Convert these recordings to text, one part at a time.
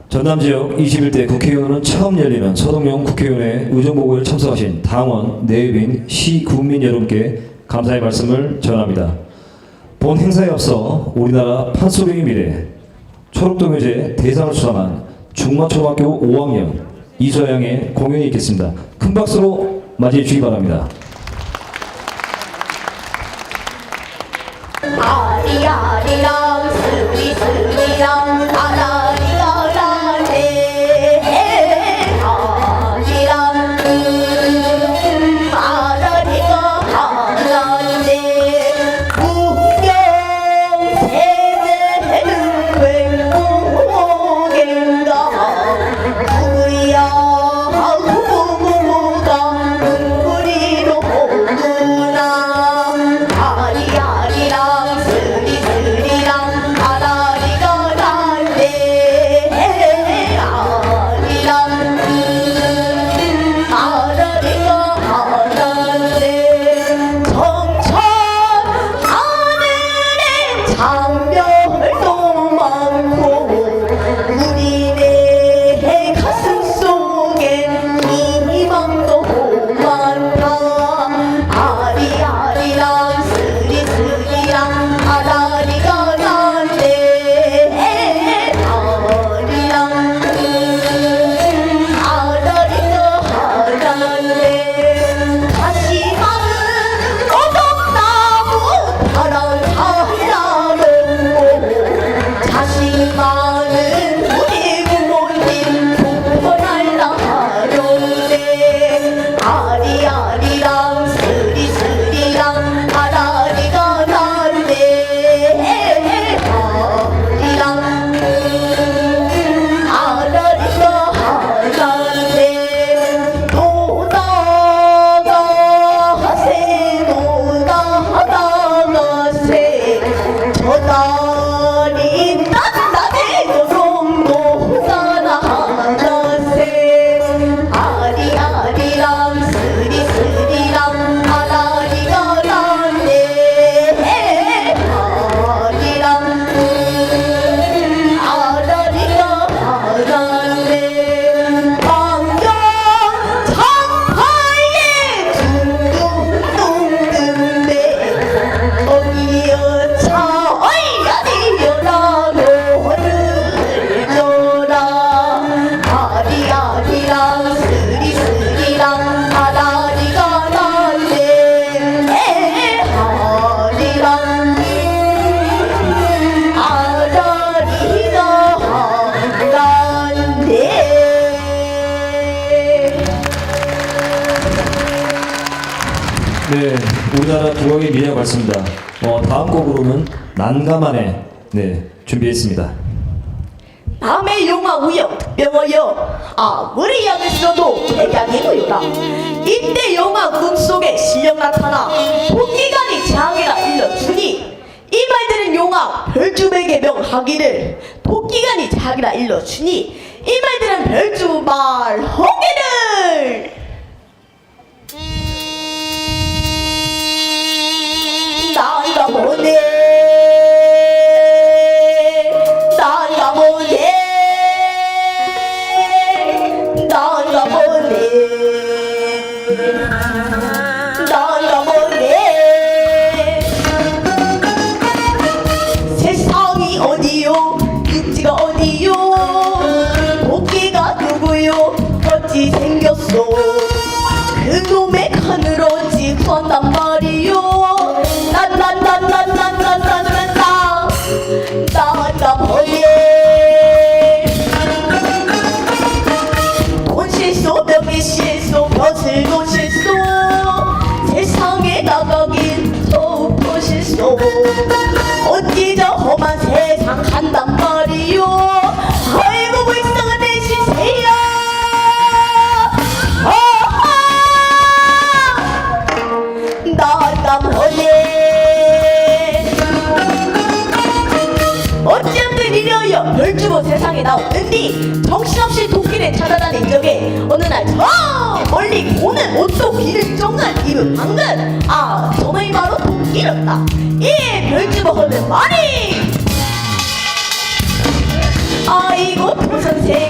전남지역 21대 국회의원은 처음 열리는 서동영 국회의원의 의정보고에 참석하신 당원, 내외인, 시국민 여러분께 감사의 말씀을 전합니다. 본 행사에 앞서 우리나라 판소리의 미래, 초록동요제 대상을 수상한 중마초등학교 5학년 이서양의 공연이 있겠습니다. 큰 박수로 맞이해 주시기 바랍니다. 아리아리랑 스리스리랑 아라리가 라네 아리랑 아라리가 하나네 문경세대는 외모겐가 누구야 누구가 눈물이로 보구나 아리아리랑 스리스리랑 아라리가 날래 아리랑 아라리가 하늘에 청천 하늘에 장별도 많고 우리네 가슴 속에 희망도 많다 아리아리랑 스리스리랑 아라리가 날래 아리랑 아라리가 하늘에 다시 많은 오동나무 파랑 하라고 자식 많은 우리 부모님 부모날라 하려네 아리아리랑 스리스리랑 아라리가 날래 아리랑 아라리가 하날래 노다가세 노다가세 저다리 나대도록 노다나가세 아리아리랑 스리스리랑 아라리가 날래 아리랑 아라리가 하날래 방경 장파에 둥둥둥둥대 어디여 차어야디여라고 흘러라 아리아리랑 스리스리랑 아라리가 날래 아리랑 아라리가 날래 네, 우리나라 국악의 미래가 밝습니다. 다음 곡으로는 난감하네 준비했습니다. 남의 용화 우영 특병하여 아무리 약을 써도 백약이 무효라 이때 영화 꿈속에 실력 나타나 복기관이 장애라 일러주니 이 말들은 용화 별주백의 명하기를 복기관이 장애라 일러주니 이 말들은 별주 말하기를 나이가 뭐네 나이가 뭐네 나이가 뭐네 나이가 뭐네 세상이 어디요 육지가 어디요 도끼가 누구요 어찌 생겼소 그놈의 간을 어찌 구한단 말이요 난난난난난난난난나 나가 뭐예 돈 실소 명예 실소 벼슬도 실소 세상에 나가긴 더욱더 실소 어찌 저 험한 세상 간단 말이요 아이고 불쌍한 내 시세야 나가 뭐예 어찌한들 이려여 별주고 세상에 나오는디 정신없이 도끼를 찾아다닌 적에 어느 날 저 멀리 오는 옷도 길을 정한 입은 방금 저놈이 바로 도끼였다 이 별주고 하는 말이 아이고 도선생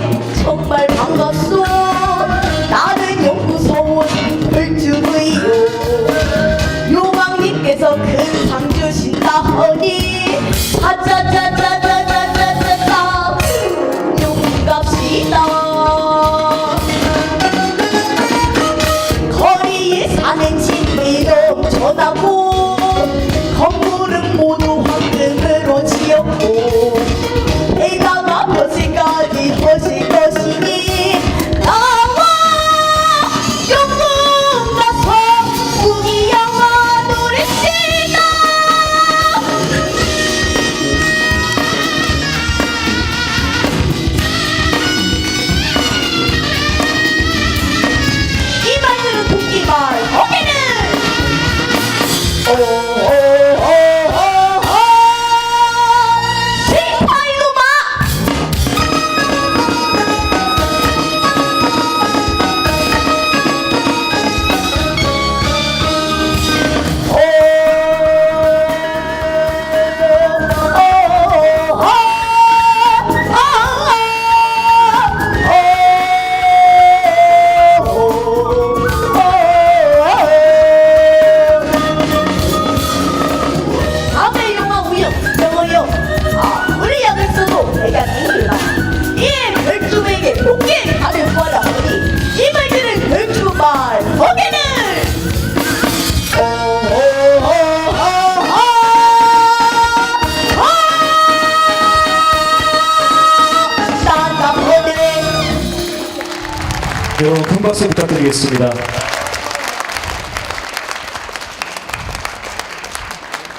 여러분 큰 박수 부탁드리겠습니다.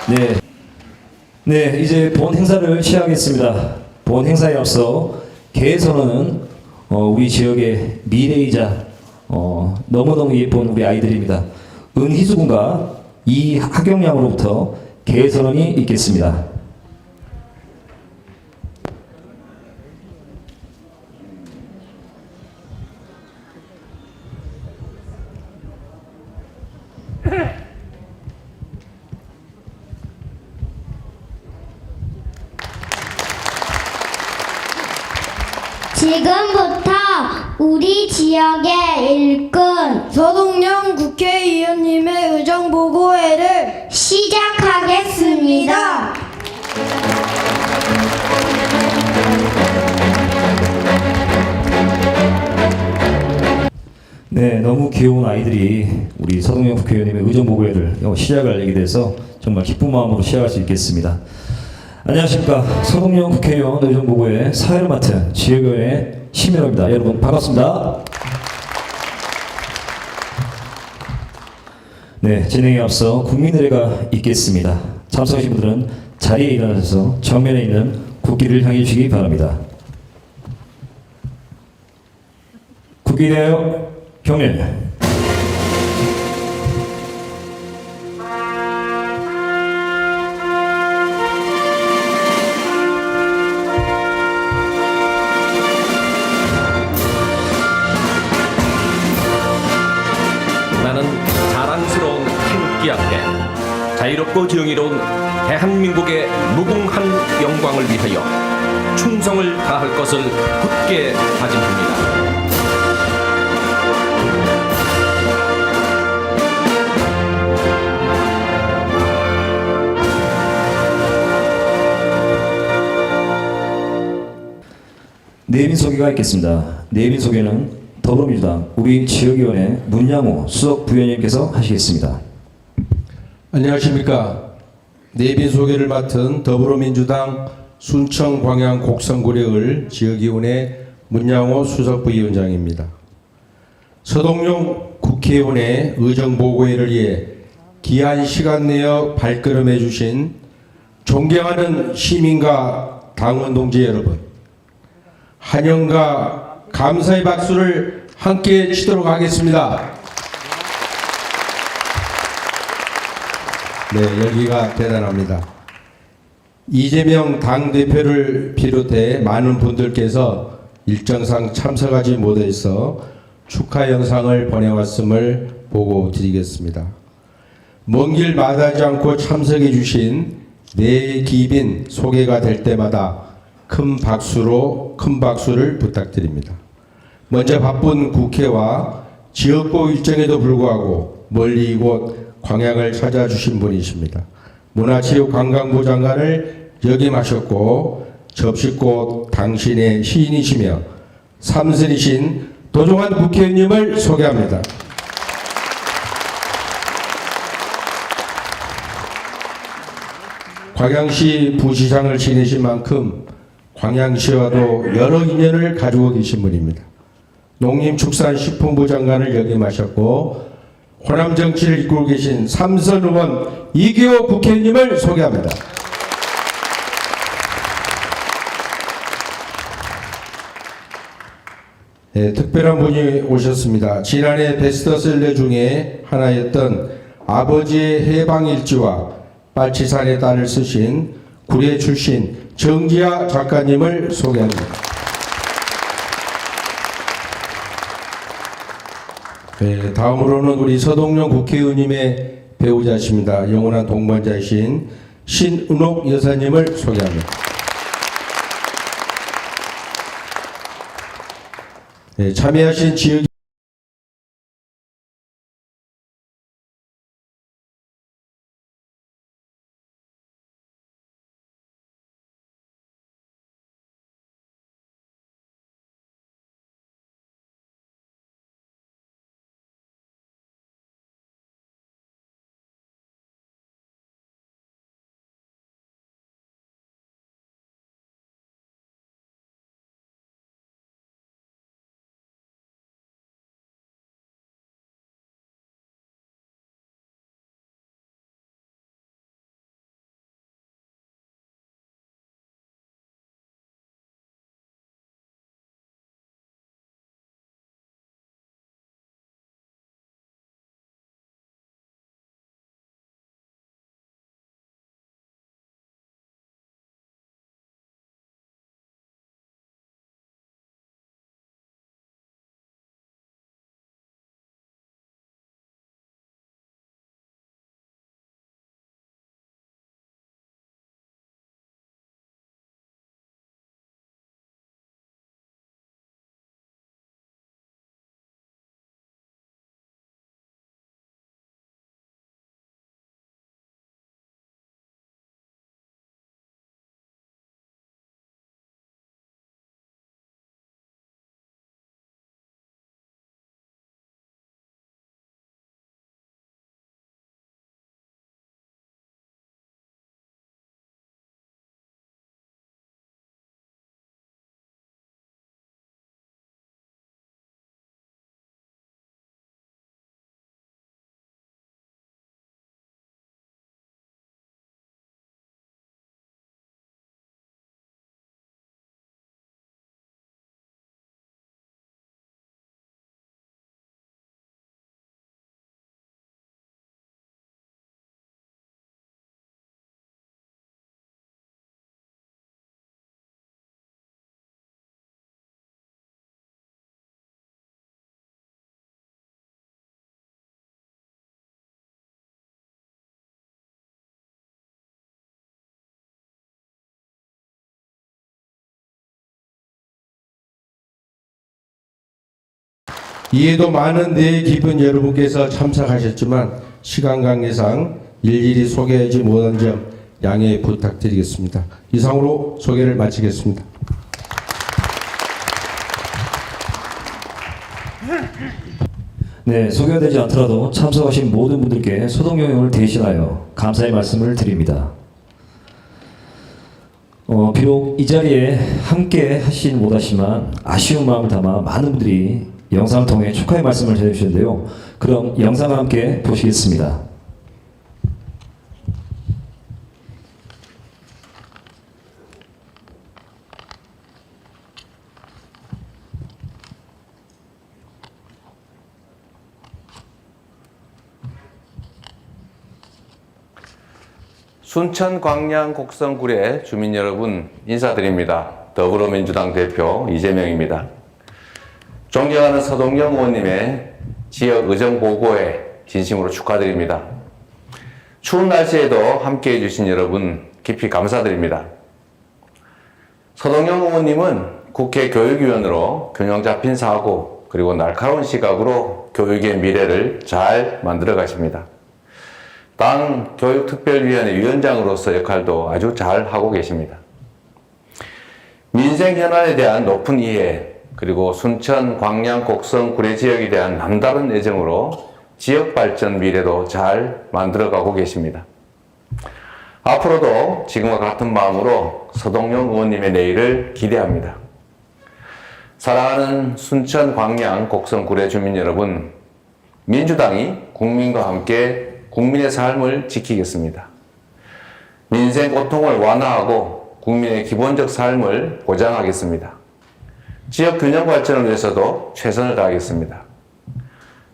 네. 네, 이제 본 행사를 시작하겠습니다. 본 행사에 앞서 개선호는 우리 지역의 미래이자 너무너무 예쁜 우리 아이들입니다. 은희수 군과 이하경 양으로부터 개선원이 있겠습니다. 지금부터 우리 지역의 일꾼 서동영 국회의원님의 의정보고회를 시작하겠습니다. 네, 너무 귀여운 아이들이 우리 서동영 국회의원님의 의정보고회를 시작을 하게 돼서 정말 기쁜 마음으로 시작할 수 있겠습니다. 안녕하십니까. 서동영 국회의원 의정보고회 사회를 맡은 지역의원의 심현호입니다. 여러분 반갑습니다. 네, 진행에 앞서 국민의례가 있겠습니다. 참석하신 분들은 자리에 일어나셔서 정면에 있는 국기를 향해 주시기 바랍니다. 국기대여 경례. 나는 자랑스러운 태극기 앞에 자유롭고 정의로운 대한민국의 무궁한 영광을 위하여 충성을 다할 것을 굳게 다짐합니다. 내빈 소개가 있겠습니다. 내빈 소개는 더불어민주당 우리 지역위원회 문양호 수석 부위원님께서 하시겠습니다. 안녕하십니까. 내빈 소개를 맡은 더불어민주당 순청 광양 곡성구례을 지역위원회 문양호 수석부위원장입니다. 서동용 국회의원의 의정보고회를 위해 귀한 시간 내어 발걸음해 주신 존경하는 시민과 당원 동지 여러분, 환영과 감사의 박수를 함께 치도록 하겠습니다. 네, 열기가 대단합니다. 이재명 당대표를 비롯해 많은 분들께서 일정상 참석하지 못해서 축하 영상을 보내왔음을 보고 드리겠습니다. 먼 길 마다하지 않고 참석해 주신 네 기빈 소개가 될 때마다 큰 박수를 부탁드립니다. 먼저 바쁜 국회와 지역구 일정에도 불구하고 멀리 이곳 광양을 찾아주신 분이십니다. 문화체육관광부 장관을 역임하셨고 접시꽃 당신의 시인이시며 삼선이신 도종환 국회의원님을 소개합니다. 광양시 부시장을 지내신 만큼 광양시와도 여러 인연을 가지고 계신 분입니다. 농림축산식품부 장관을 역임하셨고 호남 정치를 이끌고 계신 삼선 의원 이기호 국회의원님을 소개합니다. 네, 특별한 분이 오셨습니다. 지난해 베스트셀러 중에 하나였던 아버지의 해방일지와 빨치산의 딸을 쓰신 구례 출신 정지아 작가님을 소개합니다. 네, 다음으로는 우리 서동영 국회의원님의 배우자십니다. 영원한 동반자이신 신은옥 여사님을 소개합니다. 네, 참여하신 지역 이에도 많은 내 깊은 여러분께서 참석하셨지만 시간 관계상 일일이 소개하지 못한 점 양해 부탁드리겠습니다. 이상으로 소개를 마치겠습니다. 네, 소개가 되지 않더라도 참석하신 모든 분들께 소동영을 대신하여 감사의 말씀을 드립니다. 비록 이 자리에 함께 하시진 못하시지만 아쉬운 마음을 담아 많은 분들이 영상을 통해 축하의 말씀을 해주셨는데요. 그럼 영상과 함께 보시겠습니다. 순천 광양 곡성구례 주민 여러분 인사드립니다. 더불어민주당 대표 이재명입니다. 존경하는 서동영 의원님의 지역 의정 보고에 진심으로 축하드립니다. 추운 날씨에도 함께해 주신 여러분 깊이 감사드립니다. 서동영 의원님은 국회 교육위원으로 균형 잡힌 사고 그리고 날카로운 시각으로 교육의 미래를 잘 만들어 가십니다. 당 교육특별위원회 위원장으로서 역할도 아주 잘 하고 계십니다. 민생 현안에 대한 높은 이해, 그리고 순천, 광양, 곡성, 구례 지역에 대한 남다른 애정으로 지역 발전 미래도 잘 만들어가고 계십니다. 앞으로도 지금과 같은 마음으로 서동영 의원님의 내일을 기대합니다. 사랑하는 순천, 광양, 곡성, 구례 주민 여러분, 민주당이 국민과 함께 국민의 삶을 지키겠습니다. 민생 고통을 완화하고 국민의 기본적 삶을 보장하겠습니다. 지역 균형 발전을 위해서도 최선을 다하겠습니다.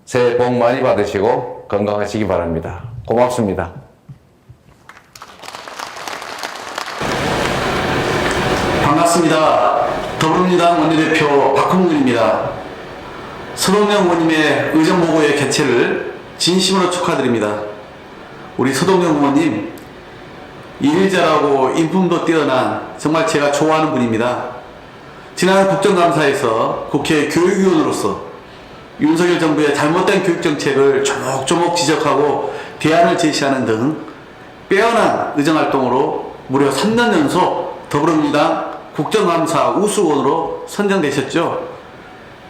새해 복 많이 받으시고 건강하시기 바랍니다. 고맙습니다. 반갑습니다. 더불어민주당 원내대표 박홍근입니다. 서동영 의원님의 의정보고회 개최를 진심으로 축하드립니다. 우리 서동영 의원님, 일 잘하고 인품도 뛰어난 정말 제가 좋아하는 분입니다. 지난 국정감사에서 국회 교육위원으로서 윤석열 정부의 잘못된 교육정책을 조목조목 지적하고 대안을 제시하는 등 빼어난 의정활동으로 무려 3년 연속 더불어민주당 국정감사 우수원으로 선정되셨죠.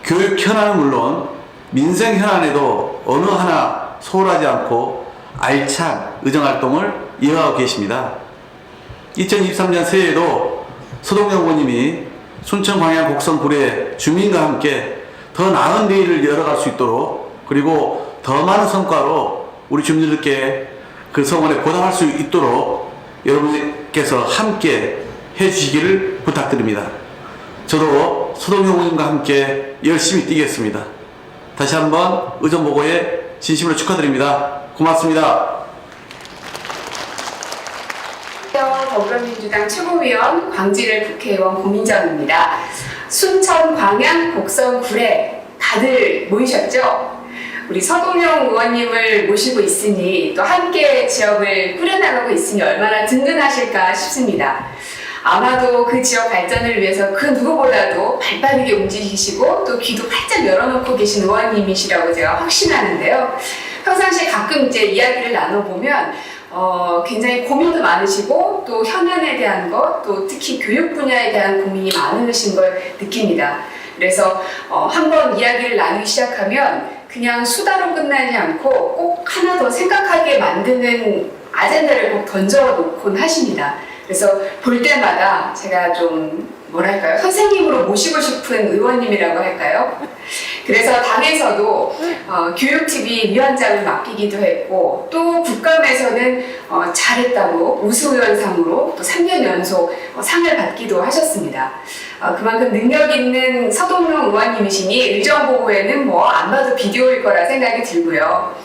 교육 현안은 물론 민생 현안에도 어느 하나 소홀하지 않고 알찬 의정활동을 이어가고 계십니다. 2023년 새해에도 서동영 의원님이 순천, 광양, 곡성, 구례 주민과 함께 더 나은 내일을 열어갈 수 있도록, 그리고 더 많은 성과로 우리 주민들께 그 성원에 보답할 수 있도록 여러분께서 함께 해주시기를 부탁드립니다. 저도 서동영 의원님과 함께 열심히 뛰겠습니다. 다시 한번 의정보고에 진심으로 축하드립니다. 고맙습니다. 더불어민주당 최고위원 광진을 국회의원 고민정입니다. 순천, 광양, 곡성, 구례 다들 모이셨죠? 우리 서동영 의원님을 모시고 있으니 또 함께 지역을 꾸려나가고 있으니 얼마나 든든하실까 싶습니다. 아마도 그 지역 발전을 위해서 그 누구보다도 발빠르게 움직이시고 또 귀도 활짝 열어놓고 계신 의원님이시라고 제가 확신하는데요. 평상시에 가끔 이제 이야기를 나눠보면 굉장히 고민도 많으시고 또 현안에 대한 것, 또 특히 교육 분야에 대한 고민이 많으신 걸 느낍니다. 그래서 한번 이야기를 나누기 시작하면 그냥 수다로 끝나지 않고 꼭 하나 더 생각하게 만드는 아젠다를 꼭 던져놓곤 하십니다. 그래서 볼 때마다 제가 좀 뭐랄까요, 선생님으로 모시고 싶은 의원님이라고 할까요? 그래서 당에서도 교육TV 위원장을 맡기기도 했고, 또 국감에서는 잘했다고 우수의원상으로 또 3년 연속 상을 받기도 하셨습니다. 그만큼 능력 있는 서동영 의원님이시니 의정보고에는 뭐 안 봐도 비디오일 거라 생각이 들고요.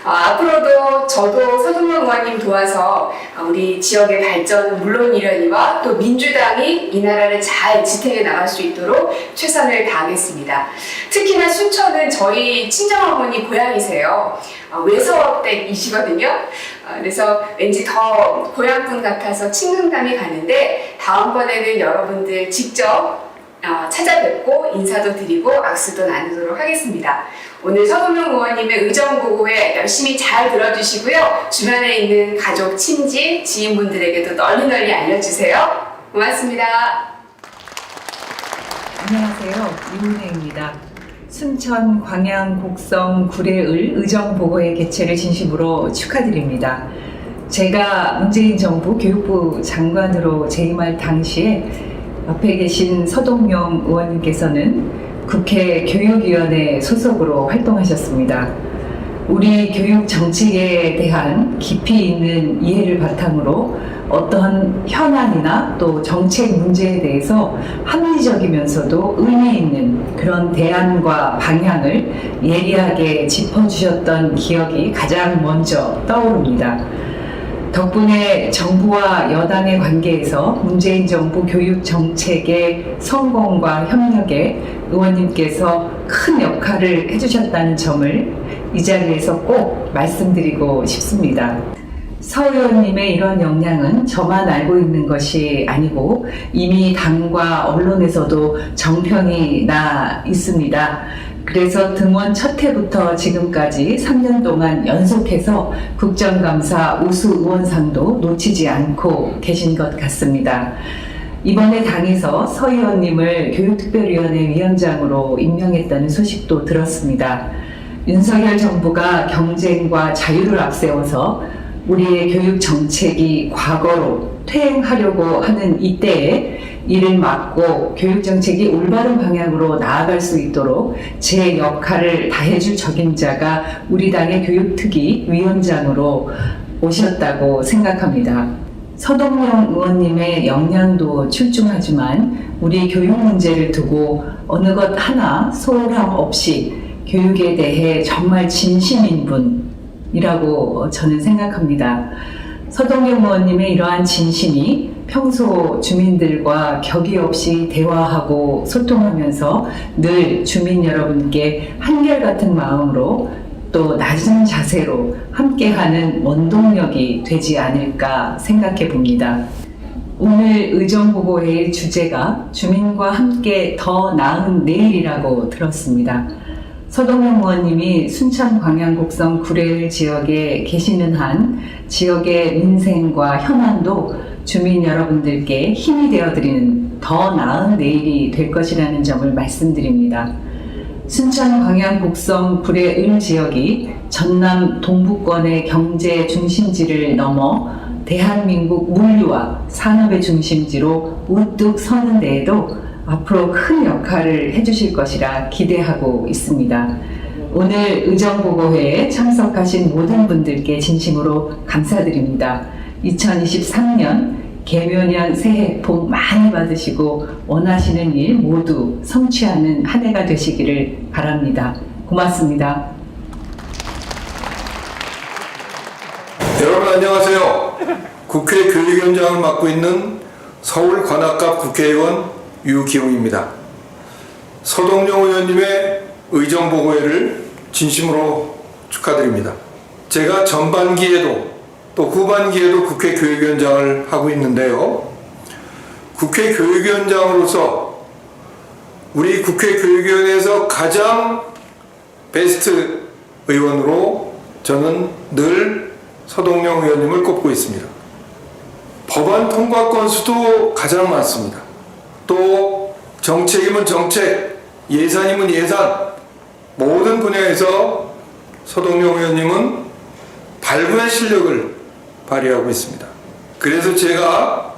앞으로도 저도 서동영 의원님 도와서 우리 지역의 발전은 물론이려니와 또 민주당이 이 나라를 잘 지탱해 나갈 수 있도록 최선을 다하겠습니다. 특히나 순천은 저희 친정어머니 고향이세요. 외서댁이시거든요. 그래서 왠지 더 고향분 같아서 친근감이 가는데, 다음번에는 여러분들 직접 찾아뵙고 인사도 드리고 악수도 나누도록 하겠습니다. 오늘 서동영 의원님의 의정보고에 열심히 잘 들어주시고요. 주변에 있는 가족, 친지, 지인분들에게도 널리 알려주세요. 고맙습니다. 안녕하세요. 이문혜입니다. 순천 광양 곡성 구례을 의정보고회 개최를 진심으로 축하드립니다. 제가 문재인 정부 교육부 장관으로 재임할 당시에 앞에 계신 서동영 의원님께서는 국회 교육위원회 소속으로 활동하셨습니다. 우리 교육 정책에 대한 깊이 있는 이해를 바탕으로 어떤 현안이나 또 정책 문제에 대해서 합리적이면서도 의미 있는 그런 대안과 방향을 예리하게 짚어주셨던 기억이 가장 먼저 떠오릅니다. 덕분에 정부와 여당의 관계에서 문재인 정부 교육 정책의 성공과 협력에 의원님께서 큰 역할을 해주셨다는 점을 이 자리에서 꼭 말씀드리고 싶습니다. 서 의원님의 이런 역량은 저만 알고 있는 것이 아니고 이미 당과 언론에서도 정평이 나 있습니다. 그래서 등원 첫 해부터 지금까지 3년 동안 연속해서 국정감사 우수 의원상도 놓치지 않고 계신 것 같습니다. 이번에 당에서 서 의원님을 교육특별위원회 위원장으로 임명했다는 소식도 들었습니다. 윤석열 정부가 경쟁과 자유를 앞세워서 우리의 교육 정책이 과거로 퇴행하려고 하는 이때에 이를 막고 교육 정책이 올바른 방향으로 나아갈 수 있도록 제 역할을 다해줄 적임자가 우리 당의 교육특위 위원장으로 오셨다고 생각합니다. 서동영 의원님의 역량도 출중하지만 우리 교육 문제를 두고 어느 것 하나 소홀함 없이 교육에 대해 정말 진심인 분이라고 저는 생각합니다. 서동영 의원님의 이러한 진심이 평소 주민들과 격의 없이 대화하고 소통하면서 늘 주민 여러분께 한결같은 마음으로 또 낮은 자세로 함께하는 원동력이 되지 않을까 생각해 봅니다. 오늘 의정보고회의 주제가 주민과 함께 더 나은 내일이라고 들었습니다. 서동영 의원님이 순천 광양 곡성 구례을 지역에 계시는 한 지역의 민생과 현안도 주민 여러분들께 힘이 되어드리는 더 나은 내일이 될 것이라는 점을 말씀드립니다. 순천 광양 곡성 구례을 지역이 전남 동부권의 경제 중심지를 넘어 대한민국 물류와 산업의 중심지로 우뚝 서는 데에도 앞으로 큰 역할을 해주실 것이라 기대하고 있습니다. 오늘 의정보고회에 참석하신 모든 분들께 진심으로 감사드립니다. 2023년 개묘년 새해 복 많이 받으시고 원하시는 일 모두 성취하는 한 해가 되시기를 바랍니다. 고맙습니다. 여러분 안녕하세요. 국회 교육위원장을 맡고 있는 서울 관악갑 국회의원 유기웅입니다. 서동영 의원님의 의정보고회를 진심으로 축하드립니다. 제가 전반기에도 또 후반기에도 국회 교육위원장을 하고 있는데요. 국회 교육위원장으로서 우리 국회 교육위원회에서 가장 베스트 의원으로 저는 늘 서동영 의원님을 꼽고 있습니다. 법안 통과 건수도 가장 많습니다. 또 정책이면 정책, 예산이면 예산, 모든 분야에서 서동영 의원님은 발군의 실력을 발휘하고 있습니다. 그래서 제가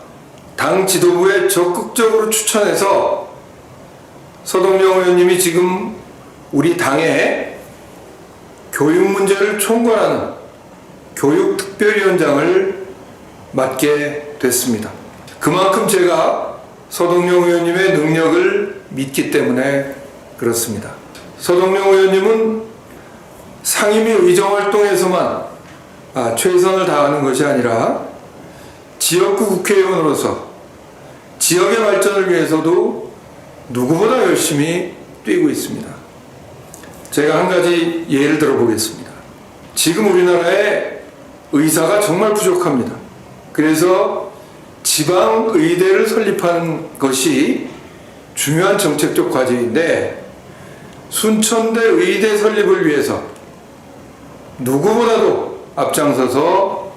당 지도부에 적극적으로 추천해서 서동영 의원님이 지금 우리 당의 교육 문제를 총괄하는 교육특별위원장을 맡게 됐습니다. 그만큼 제가 서동영 의원님의 능력을 믿기 때문에 그렇습니다. 서동영 의원님은 상임위 의정활동에서만 최선을 다하는 것이 아니라 지역구 국회의원으로서 지역의 발전을 위해서도 누구보다 열심히 뛰고 있습니다. 제가 한 가지 예를 들어보겠습니다. 지금 우리나라에 의사가 정말 부족합니다. 그래서 지방의대를 설립하는 것이 중요한 정책적 과제인데 순천대 의대 설립을 위해서 누구보다도 앞장서서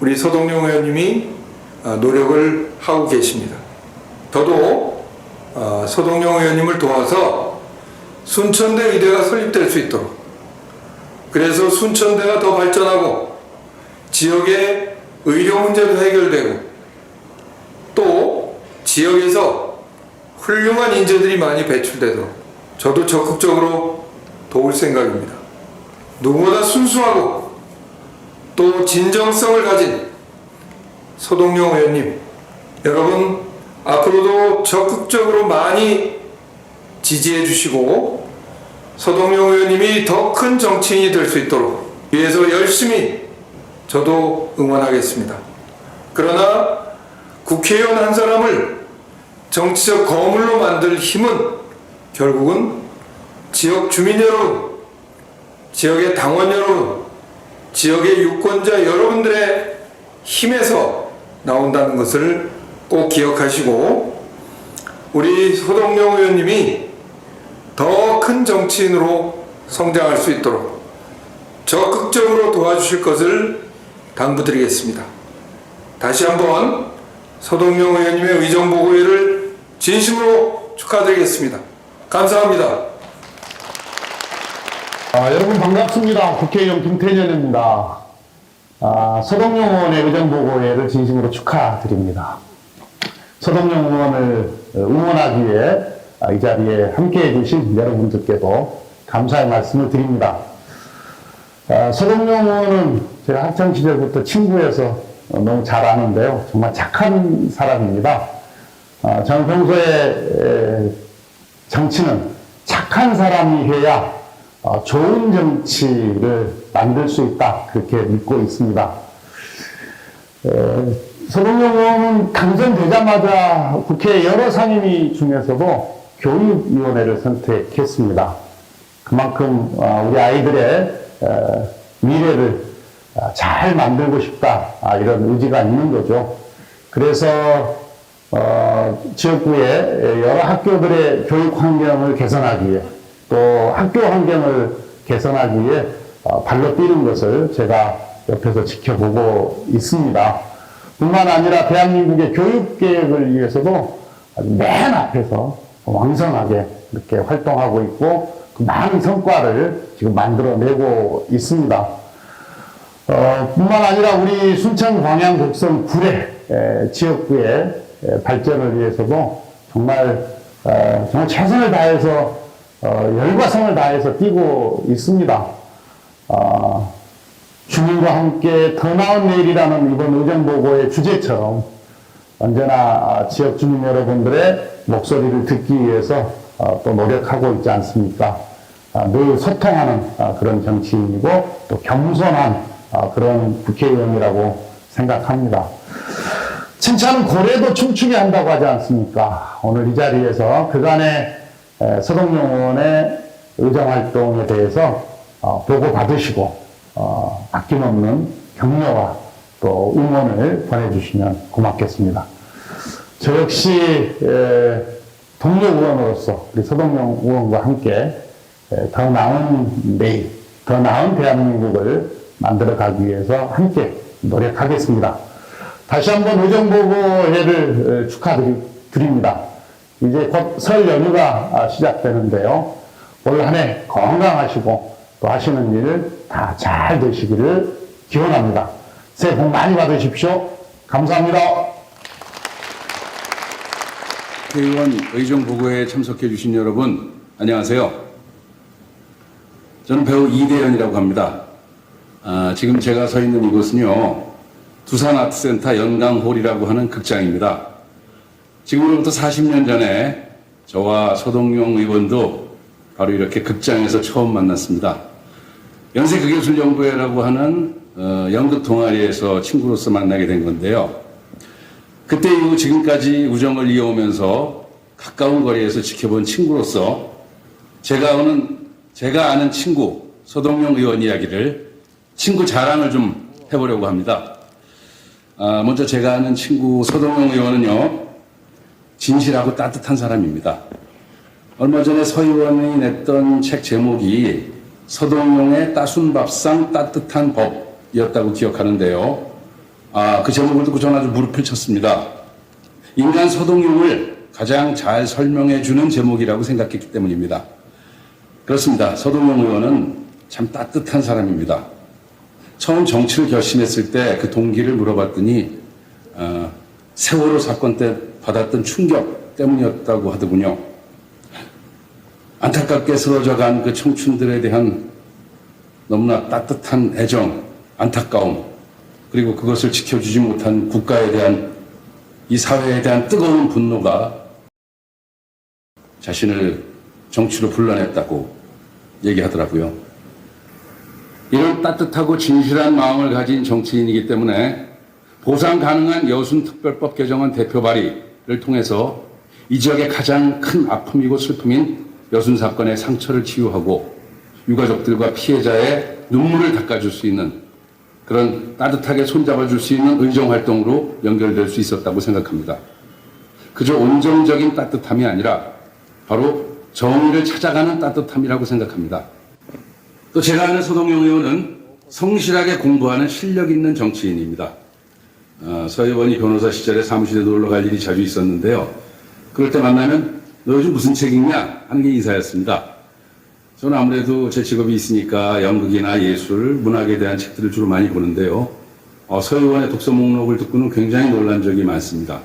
우리 서동영 의원님이 노력을 하고 계십니다. 저도 서동영 의원님을 도와서 순천대 의대가 설립될 수 있도록, 그래서 순천대가 더 발전하고 지역의 의료 문제도 해결되고 또 지역에서 훌륭한 인재들이 많이 배출되도록 저도 적극적으로 도울 생각입니다. 누구보다 순수하고 또 진정성을 가진 서동영 의원님, 여러분 앞으로도 적극적으로 많이 지지해 주시고 서동영 의원님이 더 큰 정치인이 될 수 있도록 위해서 열심히 저도 응원하겠습니다. 그러나 국회의원 한 사람을 정치적 거물로 만들 힘은 결국은 지역 주민 여러분, 지역의 당원 여러분, 지역의 유권자 여러분들의 힘에서 나온다는 것을 꼭 기억하시고 우리 서동영 의원님이 더 큰 정치인으로 성장할 수 있도록 적극적으로 도와주실 것을 당부드리겠습니다. 다시 한번 서동영 의원님의 의정보고회를 진심으로 축하드리겠습니다. 감사합니다. 여러분 반갑습니다. 국회의원 김태년입니다. 서동영 의원의 의정보고회를 진심으로 축하드립니다. 서동영 의원을 응원하기 위해 이 자리에 함께해 주신 여러분들께도 감사의 말씀을 드립니다. 서동영 의원은 제가 학창시절부터 친구여서 너무 잘 아는데요. 정말 착한 사람입니다. 저는 평소에 정치는 착한 사람이 해야 좋은 정치를 만들 수 있다, 그렇게 믿고 있습니다. 서동영 의원은 당선되자마자 국회 여러 상임위 중에서도 교육위원회를 선택했습니다. 그만큼 우리 아이들의 미래를 잘 만들고 싶다, 이런 의지가 있는 거죠. 그래서 지역구의 여러 학교들의 교육 환경을 개선하기 위해, 또 학교 환경을 개선하기 위해 발로 뛰는 것을 제가 옆에서 지켜보고 있습니다. 뿐만 아니라 대한민국의 교육 계획을 위해서도 맨 앞에서 왕성하게 이렇게 활동하고 있고 그 많은 성과를 지금 만들어내고 있습니다. 뿐만 아니라 우리 순천 광양 곡성 구례 지역구의 발전을 위해서도 정말 최선을 다해서 열과 성을 다해서 뛰고 있습니다. 주민과 함께 더 나은 내일이라는 이번 의정보고의 주제처럼 언제나 지역 주민 여러분들의 목소리를 듣기 위해서 또 노력하고 있지 않습니까? 늘 소통하는 그런 정치인이고 또 겸손한 그런 국회의원이라고 생각합니다. 칭찬은 고래도 춤추게 한다고 하지 않습니까? 오늘 이 자리에서 그간의 서동영 의원의 의정활동에 대해서 보고받으시고 아낌없는 격려와 또 응원을 보내주시면 고맙겠습니다. 저 역시 동료 의원으로서 우리 서동영 의원과 함께 더 나은 내일, 더 나은 대한민국을 만들어가기 위해서 함께 노력하겠습니다. 다시 한번 의정보고회를 축하드립니다. 이제 곧 설 연휴가 시작되는데요. 올 한 해 건강하시고 또 하시는 일 다 잘 되시기를 기원합니다. 새해 복 많이 받으십시오. 감사합니다. 국회의원 의정보고회에 참석해 주신 여러분 안녕하세요. 저는 배우 이대현이라고 합니다. 지금 제가 서 있는 이곳은요, 두산아트센터 연강홀이라고 하는 극장입니다. 지금으로부터 40년 전에 저와 서동영 의원도 바로 이렇게 극장에서 처음 만났습니다. 연세극예술연구회라고 하는 연극 동아리에서 친구로서 만나게 된 건데요. 그때 이후 지금까지 우정을 이어오면서 가까운 거리에서 지켜본 친구로서 제가 아는 친구 서동영 의원 이야기를 친구 자랑을 좀 해보려고 합니다. 먼저 제가 아는 친구 서동영 의원은요, 진실하고 따뜻한 사람입니다. 얼마 전에 서 의원이 냈던 책 제목이 서동용의 따순 밥상 따뜻한 법이었다고 기억하는데요. 그 제목을 듣고 저는 아주 무릎을 쳤습니다. 인간 서동용을 가장 잘 설명해 주는 제목이라고 생각했기 때문입니다. 그렇습니다. 서동용 의원은 참 따뜻한 사람입니다. 처음 정치를 결심했을 때 그 동기를 물어봤더니 세월호 사건 때 받았던 충격 때문이었다고 하더군요. 안타깝게 쓰러져간 그 청춘들에 대한 너무나 따뜻한 애정, 안타까움, 그리고 그것을 지켜주지 못한 국가에 대한 이 사회에 대한 뜨거운 분노가 자신을 정치로 불러냈다고 얘기하더라고요. 이런 따뜻하고 진실한 마음을 가진 정치인이기 때문에 보상 가능한 여순특별법 개정안 대표 발의를 통해서 이 지역의 가장 큰 아픔이고 슬픔인 여순 사건의 상처를 치유하고 유가족들과 피해자의 눈물을 닦아줄 수 있는 그런 따뜻하게 손잡아줄 수 있는 의정활동으로 연결될 수 있었다고 생각합니다. 그저 온정적인 따뜻함이 아니라 바로 정의를 찾아가는 따뜻함이라고 생각합니다. 또 제가 아는 서동용 의원은 성실하게 공부하는 실력 있는 정치인입니다. 서 의원이 변호사 시절에 사무실에 놀러 갈 일이 자주 있었는데요. 그럴 때 만나면 너 요즘 무슨 책 읽냐 하는 게 인사였습니다. 저는 아무래도 제 직업이 있으니까 연극이나 예술, 문학에 대한 책들을 주로 많이 보는데요. 서 의원의 독서 목록을 듣고는 굉장히 놀란 적이 많습니다.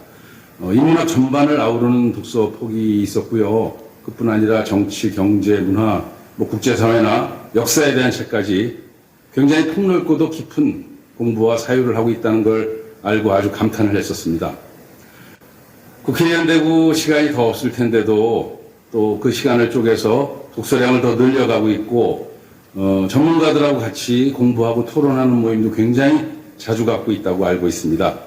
인문학 전반을 아우르는 독서 폭이 있었고요. 그뿐 아니라 정치, 경제, 문화, 국제사회나 역사에 대한 책까지 굉장히 폭넓고도 깊은 공부와 사유를 하고 있다는 걸 알고 아주 감탄을 했었습니다. 국회의원 되고 시간이 더 없을 텐데도 또 그 시간을 쪼개서 독서량을 더 늘려가고 있고 전문가들하고 같이 공부하고 토론하는 모임도 굉장히 자주 갖고 있다고 알고 있습니다.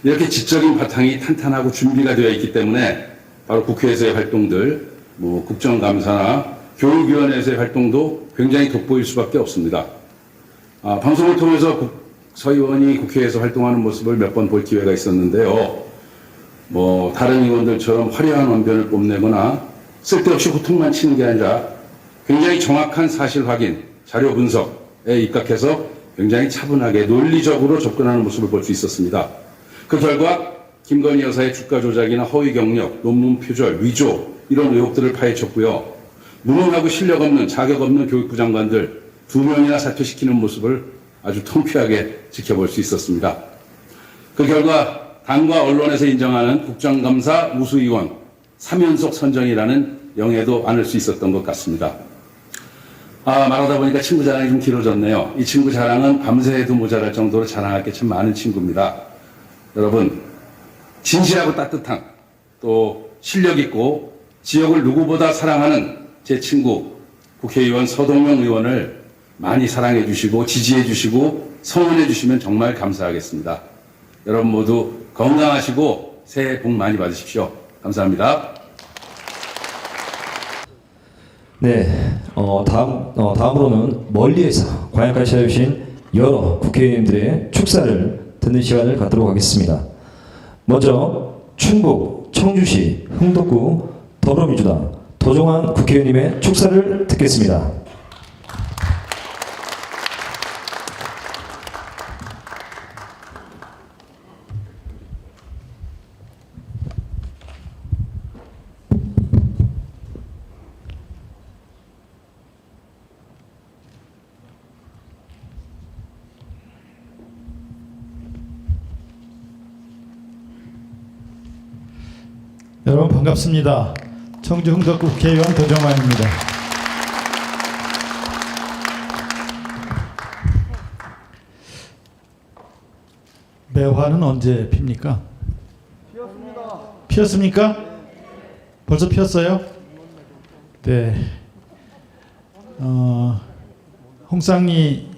이렇게 지적인 바탕이 탄탄하고 준비가 되어 있기 때문에 바로 국회에서의 활동들, 국정감사나 교육위원회에서의 활동도 굉장히 돋보일 수밖에 없습니다. 방송을 통해서 서 의원이 국회에서 활동하는 모습을 몇 번 볼 기회가 있었는데요. 다른 의원들처럼 화려한 언변을 뽐내거나 쓸데없이 호통만 치는 게 아니라 굉장히 정확한 사실 확인, 자료 분석에 입각해서 굉장히 차분하게 논리적으로 접근하는 모습을 볼 수 있었습니다. 그 결과 김건희 여사의 주가 조작이나 허위 경력, 논문 표절, 위조 이런 의혹들을 파헤쳤고요. 무능하고 실력 없는 자격 없는 교육부 장관들 2명이나 사퇴시키는 모습을 아주 통쾌하게 지켜볼 수 있었습니다. 그 결과 당과 언론에서 인정하는 국정감사 우수의원 3연속 선정이라는 영예도 안을 수 있었던 것 같습니다. 말하다 보니까 친구 자랑이 좀 길어졌네요. 이 친구 자랑은 밤새도 모자랄 정도로 자랑할 게 참 많은 친구입니다. 여러분, 진실하고 따뜻한 또 실력 있고 지역을 누구보다 사랑하는 제 친구 국회의원 서동용 의원을 많이 사랑해 주시고 지지해 주시고 성원해 주시면 정말 감사하겠습니다. 여러분 모두 건강하시고 새해 복 많이 받으십시오. 감사합니다. 네, 다음으로는 멀리에서 광양까지 찾아주신 여러 국회의원들의 축사를 듣는 시간을 갖도록 하겠습니다. 먼저 충북 청주시 흥덕구 더불어민주당 도종환 국회의원님의 축사를 듣겠습니다. 여러분 반갑습니다. 청주 흥덕구 국회의원 도정환입니다. 매화는 언제 핍니까? 피었습니다. 피었습니까? 벌써 피었어요? 네. 홍상리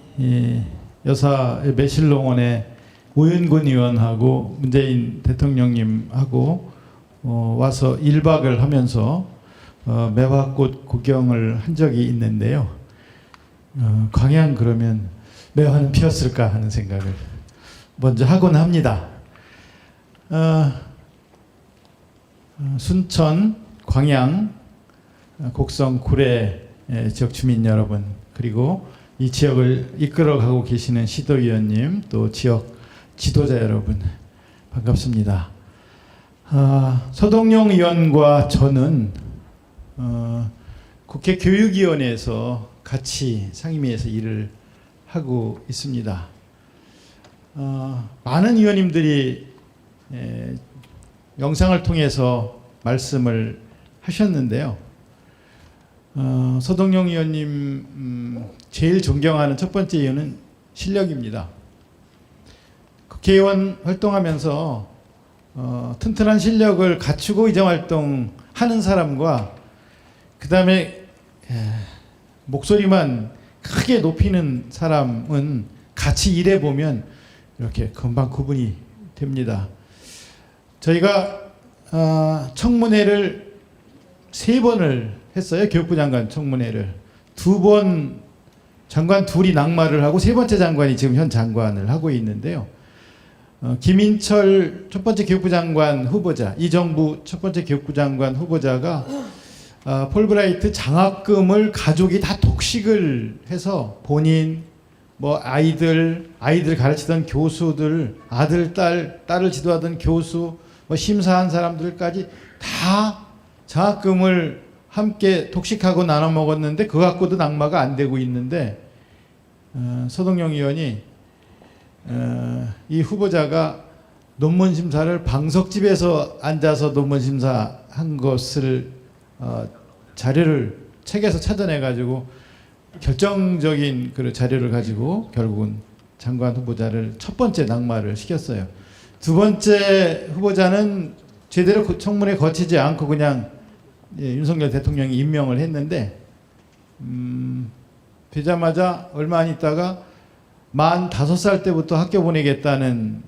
여사의 매실농원에 우윤근 의원하고 문재인 대통령님하고 와서 1박을 하면서 매화꽃 구경을 한 적이 있는데요. 광양 그러면 매화는 피었을까 하는 생각을 먼저 하곤 합니다. 순천, 광양, 곡성, 구례 지역 주민 여러분, 그리고 이 지역을 이끌어가고 계시는 시도위원님, 또 지역 지도자 여러분, 반갑습니다. 서동용 의원과 저는 국회 교육위원회에서 같이 상임위에서 일을 하고 있습니다. 많은 의원님들이 영상을 통해서 말씀을 하셨는데요. 서동용 의원님 제일 존경하는 첫 번째 이유는 실력입니다. 국회의원 활동하면서 튼튼한 실력을 갖추고 의정활동 하는 사람과 그 다음에 목소리만 크게 높이는 사람은 같이 일해보면 이렇게 금방 구분이 됩니다. 저희가 청문회를 3번을 했어요. 교육부 장관 청문회를. 2번 장관 둘이 낙마를 하고 3번째 장관이 지금 현 장관을 하고 있는데요. 김인철 첫 번째 교육부 장관 후보자, 이 정부 첫 번째 교육부 장관 후보자가 폴브라이트 장학금을 가족이 다 독식을 해서 본인, 뭐 아이들 가르치던 교수들, 아들, 딸을 지도하던 교수, 뭐 심사한 사람들까지 다 장학금을 함께 독식하고 나눠 먹었는데 그거 갖고도 낙마가 안 되고 있는데 서동용 의원이 이 후보자가 논문 심사를 방석집에서 앉아서 논문 심사한 것을 자료를 책에서 찾아내 가지고 결정적인 그 자료를 가지고 결국은 장관 후보자를 첫 번째 낙마를 시켰어요. 2번째 후보자는 제대로 청문회 거치지 않고 그냥 윤석열 대통령이 임명을 했는데 되자마자 얼마 안 있다가 만 5살 때부터 학교 보내겠다는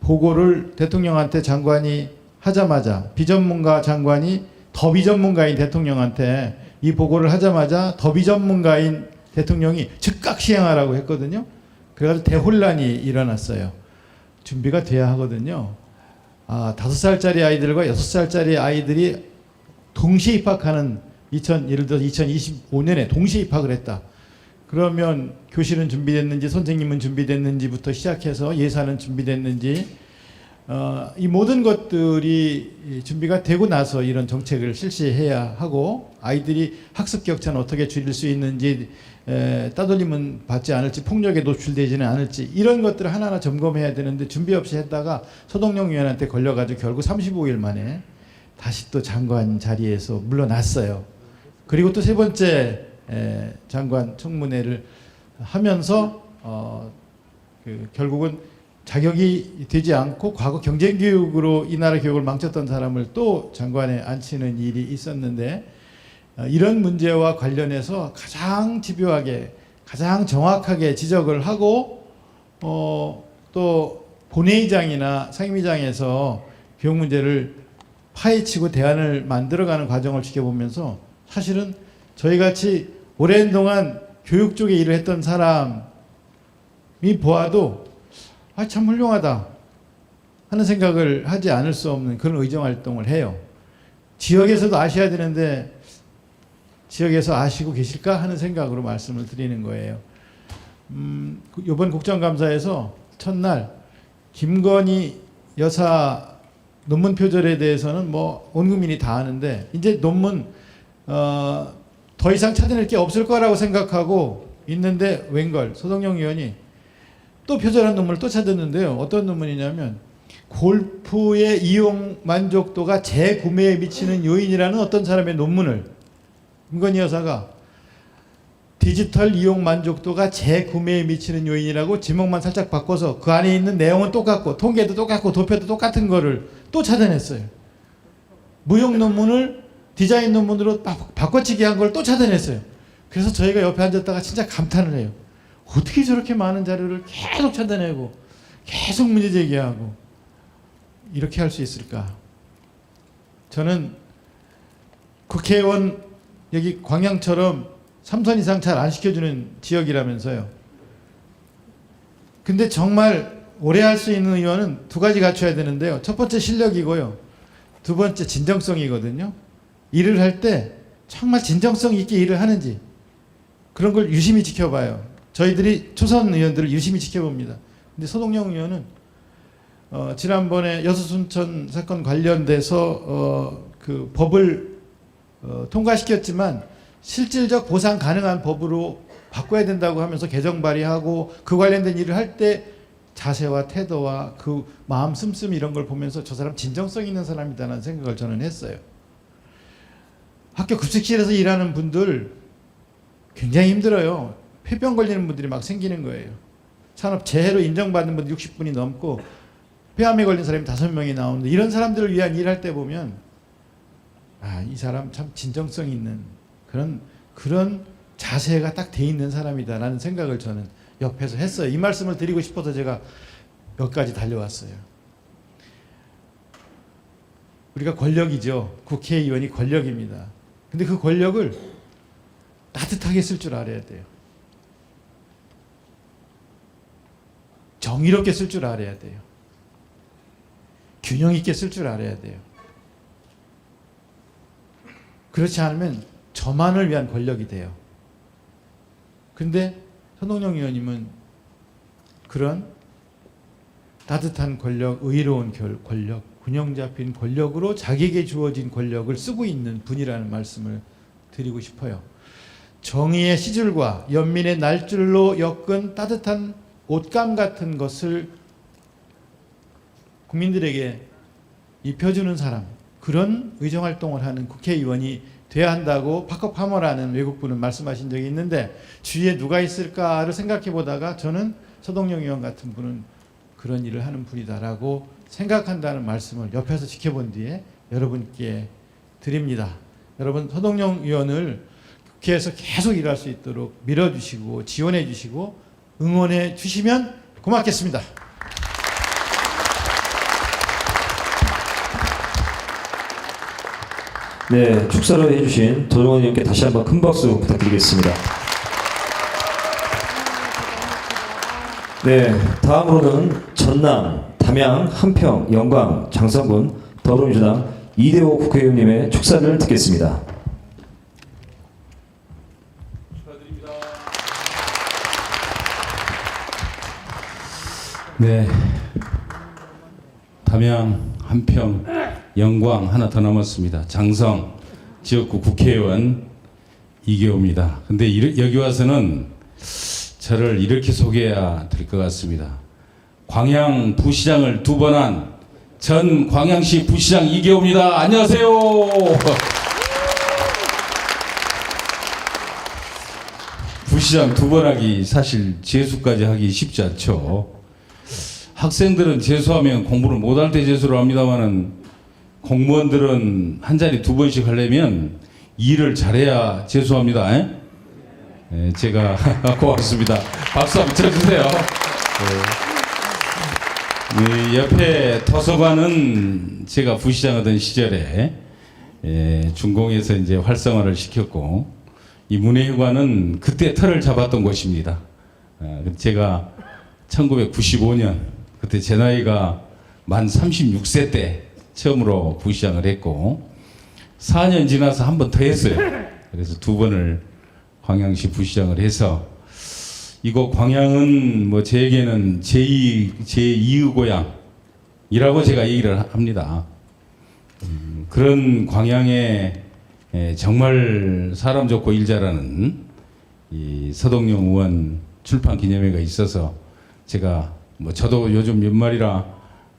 보고를 대통령한테 장관이 하자마자 비전문가 장관이 더 비전문가인 대통령한테 이 보고를 하자마자 더 비전문가인 대통령이 즉각 시행하라고 했거든요. 그래가지고 대혼란이 일어났어요. 준비가 돼야 하거든요. 5살짜리 아이들과 6살짜리 아이들이 동시에 입학하는 예를 들어서 2025년에 동시에 입학을 했다. 그러면 교실은 준비됐는지 선생님은 준비됐는지부터 시작해서 예산은 준비됐는지 이 모든 것들이 준비가 되고 나서 이런 정책을 실시해야 하고 아이들이 학습 격차는 어떻게 줄일 수 있는지 따돌림은 받지 않을지 폭력에 노출되지는 않을지 이런 것들을 하나하나 점검해야 되는데 준비 없이 했다가 서동용 의원한테 걸려가지고 결국 35일 만에 다시 또 장관 자리에서 물러났어요. 그리고 또 3번째 장관 청문회를 하면서 결국은 자격이 되지 않고 과거 경쟁교육으로 이 나라 교육을 망쳤던 사람을 또 장관에 앉히는 일이 있었는데 이런 문제와 관련해서 가장 집요하게 가장 정확하게 지적을 하고 또 본회의장이나 상임위장에서 교육 문제를 파헤치고 대안을 만들어가는 과정을 지켜보면서 사실은 저희같이 오랜 동안 교육 쪽에 일을 했던 사람이 보아도 참 훌륭하다 하는 생각을 하지 않을 수 없는 그런 의정활동을 해요. 지역에서도 아셔야 되는데 지역에서 아시고 계실까 하는 생각으로 말씀을 드리는 거예요. 이번 국정감사에서 첫날 김건희 여사 논문 표절에 대해서는 뭐 온 국민이 다 아는데 이제 논문 더 이상 찾아낼 게 없을 거라고 생각하고 있는데 웬걸 서동용 의원이 또 표절한 논문을 또 찾았는데요. 어떤 논문이냐면 골프의 이용 만족도가 재구매에 미치는 요인이라는 어떤 사람의 논문을 김건희 여사가 디지털 이용 만족도가 재구매에 미치는 요인이라고 제목만 살짝 바꿔서 그 안에 있는 내용은 똑같고 통계도 똑같고 도표도 똑같은 거를 또 찾아냈어요. 무용 논문을 디자인 논문으로 바꿔치기 한 걸 또 찾아냈어요. 그래서 저희가 옆에 앉았다가 진짜 감탄을 해요. 어떻게 저렇게 많은 자료를 계속 찾아내고 계속 문제 제기하고 이렇게 할 수 있을까? 저는 국회의원 여기 광양처럼 3선 이상 잘 안 시켜주는 지역이라면서요. 근데 정말 오래 할 수 있는 의원은 2가지 갖춰야 되는데요. 첫 번째 실력이고요. 두 번째 진정성이거든요. 일을 할 때 정말 진정성 있게 일을 하는지 그런 걸 유심히 지켜봐요. 저희들이 초선 의원들을 유심히 지켜봅니다. 근데 서동영 의원은 지난번에 여수순천 사건 관련돼서 그 법을 통과시켰지만 실질적 보상 가능한 법으로 바꿔야 된다고 하면서 개정 발의하고 그 관련된 일을 할 때 자세와 태도와 그 마음 씀씀 이런 걸 보면서 저 사람 진정성 있는 사람이다라는 생각을 저는 했어요. 학교 급식실에서 일하는 분들 굉장히 힘들어요. 폐병 걸리는 분들이 막 생기는 거예요. 산업재해로 인정받는 분들 60분이 넘고 폐암에 걸린 사람이 5명이 나오는데 이런 사람들을 위한 일할 때 보면 이 사람 참 진정성 있는 그런 자세가 딱 돼 있는 사람이다라는 생각을 저는 옆에서 했어요. 이 말씀을 드리고 싶어서 제가 여기까지 달려왔어요. 우리가 권력이죠. 국회의원이 권력입니다. 근데 그 권력을 따뜻하게 쓸 줄 알아야 돼요. 정의롭게 쓸 줄 알아야 돼요. 균형 있게 쓸 줄 알아야 돼요. 그렇지 않으면 저만을 위한 권력이 돼요. 근데 서동영 의원님은 그런 따뜻한 권력, 의로운 권력, 균형 잡힌 권력으로 자기에게 주어진 권력을 쓰고 있는 분이라는 말씀을 드리고 싶어요. 정의의 시줄과 연민의 날줄로 엮은 따뜻한 옷감 같은 것을 국민들에게 입혀주는 사람, 그런 의정활동을 하는 국회의원이 돼야 한다고 파커 파머라는 외국분은 말씀하신 적이 있는데 주위에 누가 있을까를 생각해 보다가 저는 서동영 의원 같은 분은 그런 일을 하는 분이다라고 생각한다는 말씀을 옆에서 지켜본 뒤에 여러분께 드립니다. 여러분 서동영 의원을 국회에서 계속 일할 수 있도록 밀어주시고 지원해 주시고 응원해 주시면 고맙겠습니다. 네, 축사를 해주신 도정원 의원께 다시 한번 큰 박수 부탁드리겠습니다. 네, 다음으로는 전남, 담양, 한평, 영광, 장성군 더불어민주당 이대호 국회의원님의 축사를 듣겠습니다. 네, 담양, 한평, 영광 하나 더 남았습니다. 장성 지역구 국회의원 이계호입니다. 근데 여기 와서는 저를 이렇게 소개해야 될 것 같습니다. 광양 부시장을 2번 한 전 광양시 부시장 이계호입니다. 안녕하세요. 부시장 2번 하기 사실 재수까지 하기 쉽지 않죠. 학생들은 재수하면 공부를 못할 때 재수를 합니다만은 공무원들은 한 자리 2번씩 하려면 일을 잘해야 재수합니다. 네, 제가 고맙습니다. 박수 한번 쳐주세요. 네, 옆에 도서관은 제가 부시장하던 시절에 준공에서 이제 활성화를 시켰고 이 문예회관은 그때 틀을 잡았던 곳입니다. 제가 1995년 그때 제 나이가 만 36세 때 처음으로 부시장을 했고 4년 지나서 한 번 더 했어요. 그래서 2번을 광양시 부시장을 해서 이곳 광양은 뭐 제에게는 제2의 고향이라고 제가 얘기를 합니다. 그런 광양에 정말 사람 좋고 일 잘하는 이 서동영 의원 출판 기념회가 있어서 제가 뭐 저도 요즘 연말이라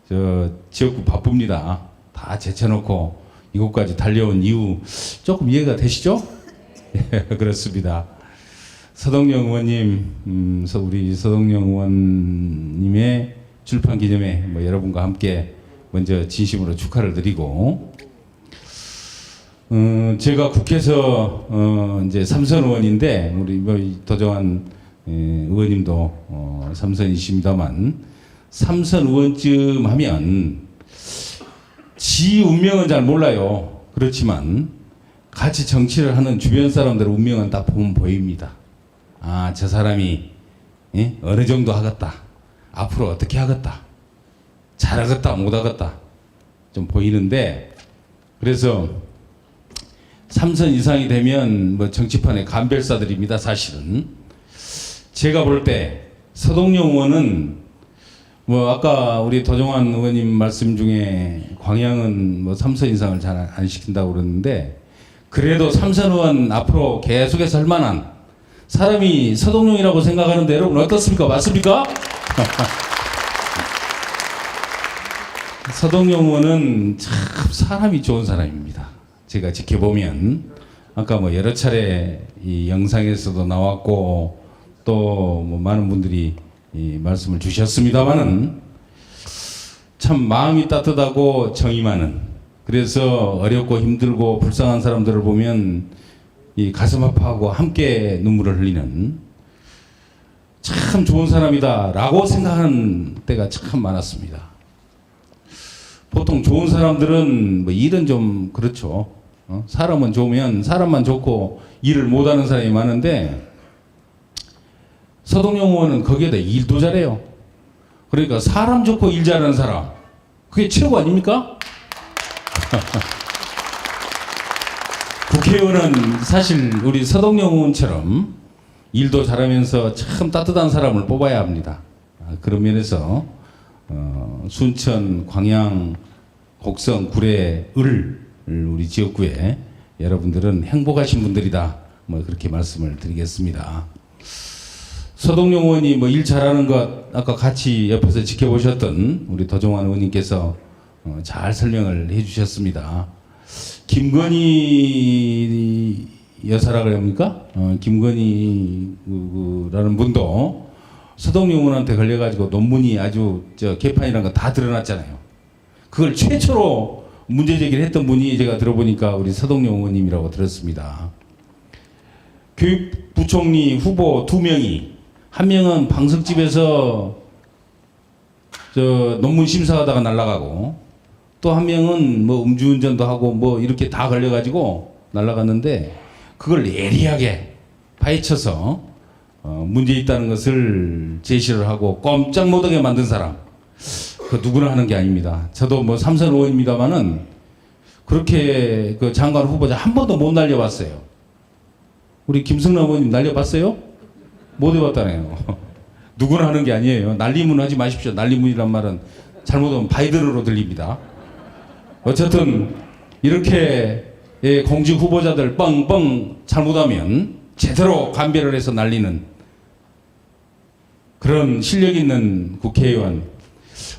저 지역구 바쁩니다. 다 제쳐놓고 이곳까지 달려온 이유 조금 이해가 되시죠? 그렇습니다. 서동영 의원님, 우리 서동영 의원님의 출판 기념회 뭐 여러분과 함께 먼저 진심으로 축하를 드리고 제가 국회에서 이제 3선 의원인데 우리 뭐 도정환 의원님도 3선이십니다만 3선 의원쯤 하면 지 운명은 잘 몰라요. 그렇지만 같이 정치를 하는 주변 사람들의 운명은 딱 보면 보입니다. 아, 저 사람이 어느 정도 하겠다. 앞으로 어떻게 하겠다. 잘하겠다 못하겠다. 좀 보이는데 그래서 3선 이상이 되면 뭐 정치판의 간별사들입니다. 사실은 제가 볼 때 서동영 의원은 뭐 아까 우리 도종환 의원님 말씀 중에 광양은 뭐 3선 이상을 잘 안 시킨다고 그러는데 그래도 3선 의원 앞으로 계속해서 할 만한 사람이 서동영이라고 생각하는데 여러분 어떻습니까? 맞습니까? 서동영 의원은 참 사람이 좋은 사람입니다. 제가 지켜보면 아까 뭐 여러 차례 이 영상에서도 나왔고 또 뭐 많은 분들이 이 말씀을 주셨습니다만은 참 마음이 따뜻하고 정이 많은, 그래서 어렵고 힘들고 불쌍한 사람들을 보면 이 가슴 아파하고 함께 눈물을 흘리는 참 좋은 사람이다라고 생각하는 때가 참 많았습니다. 보통 좋은 사람들은 뭐 일은 좀 그렇죠. 사람은 좋으면 사람만 좋고 일을 못하는 사람이 많은데 서동영 의원은 거기에다 일도 잘해요. 그러니까 사람 좋고 일 잘하는 사람, 그게 최고 아닙니까? 국회의원은 사실 우리 서동영 의원처럼 일도 잘하면서 참 따뜻한 사람을 뽑아야 합니다. 그런 면에서 순천, 광양, 곡성, 구례, 을 우리 지역구에 여러분들은 행복하신 분들이다. 뭐 그렇게 말씀을 드리겠습니다. 서동영 의원이 뭐 일 잘하는 것 아까 같이 옆에서 지켜보셨던 우리 도종환 의원님께서 잘 설명을 해주셨습니다. 김건희 여사라 그럽니까? 김건희라는 분도 서동영 의원한테 걸려가지고 논문이 아주 개판이라는 거 다 드러났잖아요. 그걸 최초로 문제 제기를 했던 분이 제가 들어보니까 우리 서동영 의원님이라고 들었습니다. 교육부총리 후보 2명이, 한 명은 방석집에서 논문 심사하다가 날아가고 또 한 명은 뭐 음주운전도 하고 뭐 이렇게 다 걸려가지고 날아갔는데 그걸 예리하게 파헤쳐서 문제 있다는 것을 제시를 하고 꼼짝 못하게 만든 사람, 그 누구나 하는 게 아닙니다. 저도 뭐 3선 의원입니다만은 그렇게 그 장관 후보자 한 번도 못 날려봤어요. 우리 김승남 의원님 날려봤어요? 못 해봤다네요. 누구나 하는 게 아니에요. 날리문 하지 마십시오. 날리문이란 말은 잘못하면 바이든으로 들립니다. 어쨌든 이렇게 공직 후보자들 뻥뻥 잘못하면 제대로 감별을 해서 날리는 그런 실력 있는 국회의원,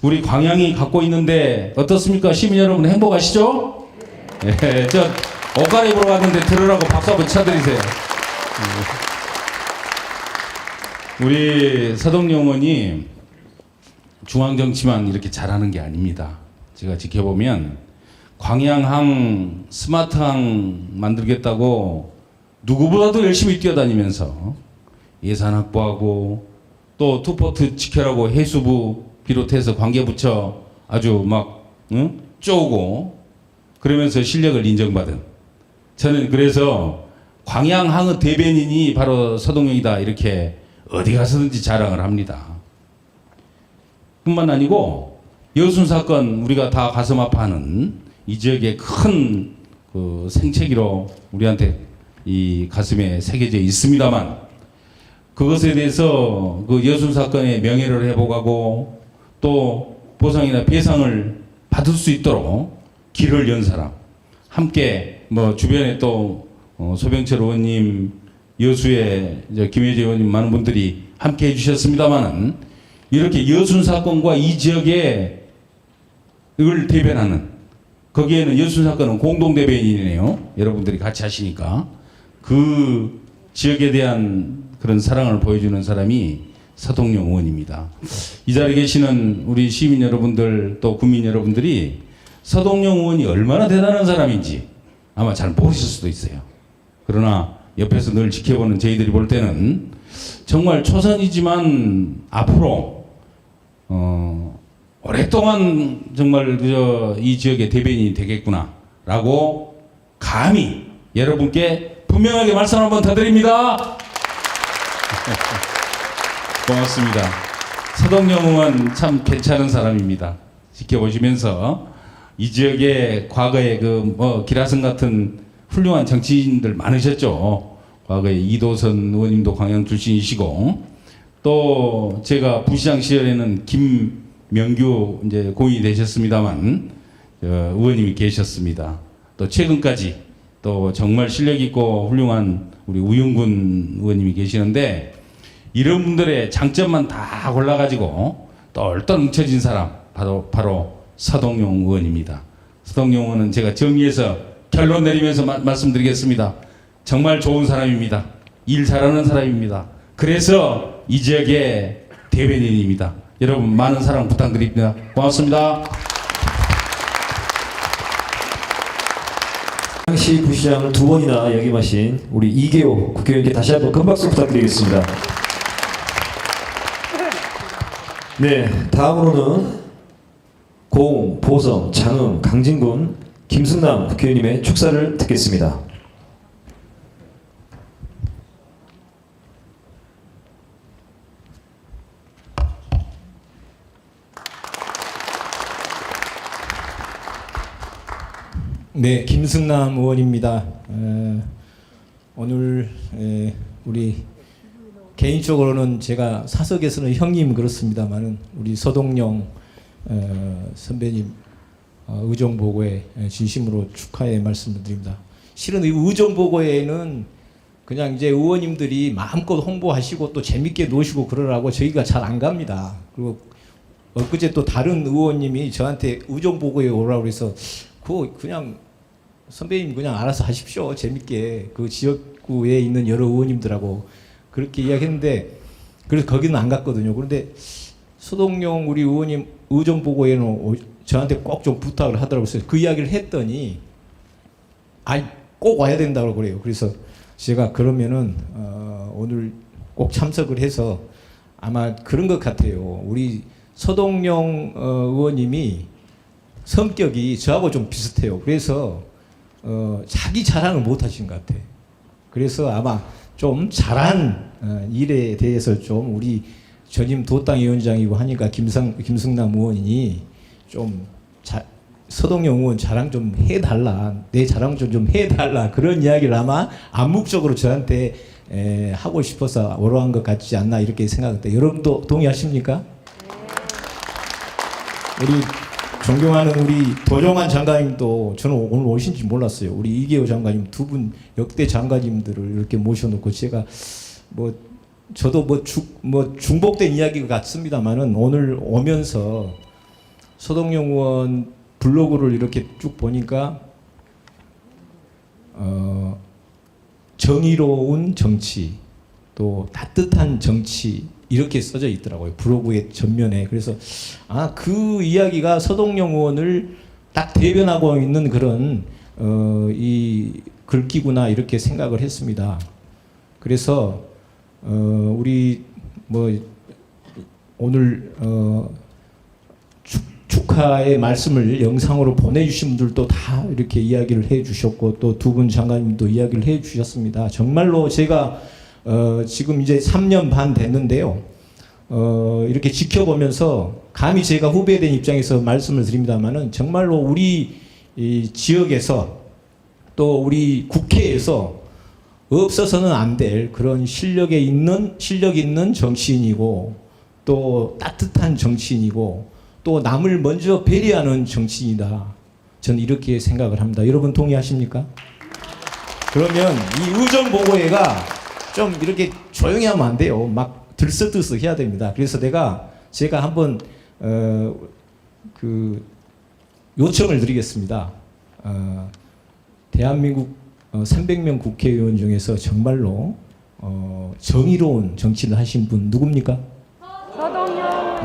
우리 광양이 갖고 있는데 어떻습니까? 시민 여러분 행복하시죠? 예, 저 옷 갈아입으러 갔는데 들으라고 박수 한번 쳐드리세요. 우리 서동영 의원이 중앙정치만 이렇게 잘하는 게 아닙니다. 제가 지켜보면 광양항, 스마트항 만들겠다고 누구보다도 열심히 뛰어다니면서 예산 확보하고 또 투포트 지켜라고 해수부 비롯해서 관계부처 아주 막 쪼고 그러면서 실력을 인정받은, 저는 그래서 광양항의 대변인이 바로 서동영이다 이렇게 어디 가서든지 자랑을 합니다. 뿐만 아니고 여순 사건 우리가 다 가슴 아파하는 이 지역의 큰 그 생채기로 우리한테 이 가슴에 새겨져 있습니다만 그것에 대해서 그 여순 사건의 명예를 회복하고 또 보상이나 배상을 받을 수 있도록 길을 연 사람, 함께 뭐 주변에 또 소병철 의원님, 여수의 김혜재 의원님 많은 분들이 함께 해주셨습니다만은 이렇게 여순 사건과 이 지역에 을 대변하는, 거기에는 여순 사건은 공동 대변인이네요. 여러분들이 같이 하시니까 그 지역에 대한 그런 사랑을 보여주는 사람이 서동영 의원입니다. 이 자리에 계시는 우리 시민 여러분들 또 국민 여러분들이 서동영 의원이 얼마나 대단한 사람인지 아마 잘 모르실 수도 있어요. 그러나 옆에서 늘 지켜보는 저희들이 볼 때는 정말 초선이지만 앞으로 오랫동안 정말 이 지역의 대변인이 되겠구나라고 감히 여러분께 분명하게 말씀 한번 더 드립니다. 고맙습니다. 서동영 의원 참 괜찮은 사람입니다. 지켜보시면서 이 지역에 과거에 기라성 같은 훌륭한 정치인들 많으셨죠. 과거에 이도선 의원님도 광양 출신이시고, 또 제가 부시장 시절에는 김명규 이제 고인이 되셨습니다만 의원님이 계셨습니다. 또 최근까지 또 정말 실력 있고 훌륭한 우리 우영군 의원님이 계시는데, 이런 분들의 장점만 다 골라가지고 똘똘 뭉쳐진 사람 바로 서동용 의원입니다. 서동용 의원은 제가 정리해서 결론 내리면서 말씀드리겠습니다. 정말 좋은 사람입니다. 일 잘하는 사람입니다. 그래서 이 지역의 대변인입니다. 여러분 많은 사랑 부탁드립니다. 고맙습니다. 광양시 부시장을 2번이나 역임하신 우리 이계호 국회의원께 다시 한번 큰 박수 부탁드리겠습니다. 네, 다음으로는 고흥, 보성, 장흥, 강진군 김승남 국회의원님의 축사를 듣겠습니다. 네, 김승남 의원입니다. 오늘 우리 개인적으로는 제가 사석에서는 형님 그렇습니다만은 우리 서동용 선배님 의정보고에 진심으로 축하의 말씀을 드립니다. 실은 이 의정보고에는 그냥 이제 의원님들이 마음껏 홍보하시고 또 재밌게 노시고 그러라고 저희가 잘 안 갑니다. 그리고 엊그제 또 다른 의원님이 저한테 의정보고에 오라고 해서 그거 그냥 선배님 그냥 알아서 하십시오. 재밌게 그 지역구에 있는 여러 의원님들하고 그렇게 이야기했는데, 그래서 거기는 안 갔거든요. 그런데 서동용 우리 의원님 의정보고에는 저한테 꼭 좀 부탁을 하더라고요. 그래서 그 이야기를 했더니 꼭 와야 된다고 그래요. 그래서 제가 그러면은 오늘 꼭 참석을 해서 아마 그런 것 같아요. 우리 서동용 의원님이 성격이 저하고 좀 비슷해요. 그래서 자기 자랑을 못 하신 것 같아요. 그래서 아마 좀 잘한 일에 대해서 좀 우리 전임 도당위원장이고 하니까 김승남 의원이 좀 서동용 의원 자랑 좀 해달라, 내 자랑 좀 해달라, 그런 이야기를 아마 암묵적으로 저한테 하고 싶어서 오러한 것 같지 않나 이렇게 생각합니다. 여러분도 동의하십니까? 우리 존경하는 우리 도종환 장관님도 저는 오늘 오신지 몰랐어요. 우리 이계호 장관님 두 분 역대 장관님들을 이렇게 모셔놓고 제가 저도 중복된 이야기 같습니다만은 오늘 오면서 서동용 의원 블로그를 이렇게 쭉 보니까 정의로운 정치, 또 따뜻한 정치 이렇게 써져 있더라고요. 블로그의 전면에. 그래서 그 이야기가 서동용 의원을 딱 대변하고 있는 그런 이 글귀구나 이렇게 생각을 했습니다. 그래서 우리 오늘 축하의 말씀을 영상으로 보내주신 분들도 다 이렇게 이야기를 해주셨고 또 두 분 장관님도 이야기를 해주셨습니다. 정말로 제가 지금 이제 3년 반 됐는데요. 이렇게 지켜보면서 감히 제가 후배된 입장에서 말씀을 드립니다만은 정말로 우리 이 지역에서 또 우리 국회에서 없어서는 안 될 그런 실력 있는 정치인이고 또 따뜻한 정치인이고 또 남을 먼저 배려하는 정치인이다. 저는 이렇게 생각을 합니다. 여러분 동의하십니까? 그러면 이 의정보고회가 좀 이렇게 조용히 하면 안 돼요. 막 들썩들썩 해야 됩니다. 그래서 제가 한번 그 요청을 드리겠습니다. 대한민국 300명 국회의원 중에서 정말로 정의로운 정치를 하신 분 누굽니까?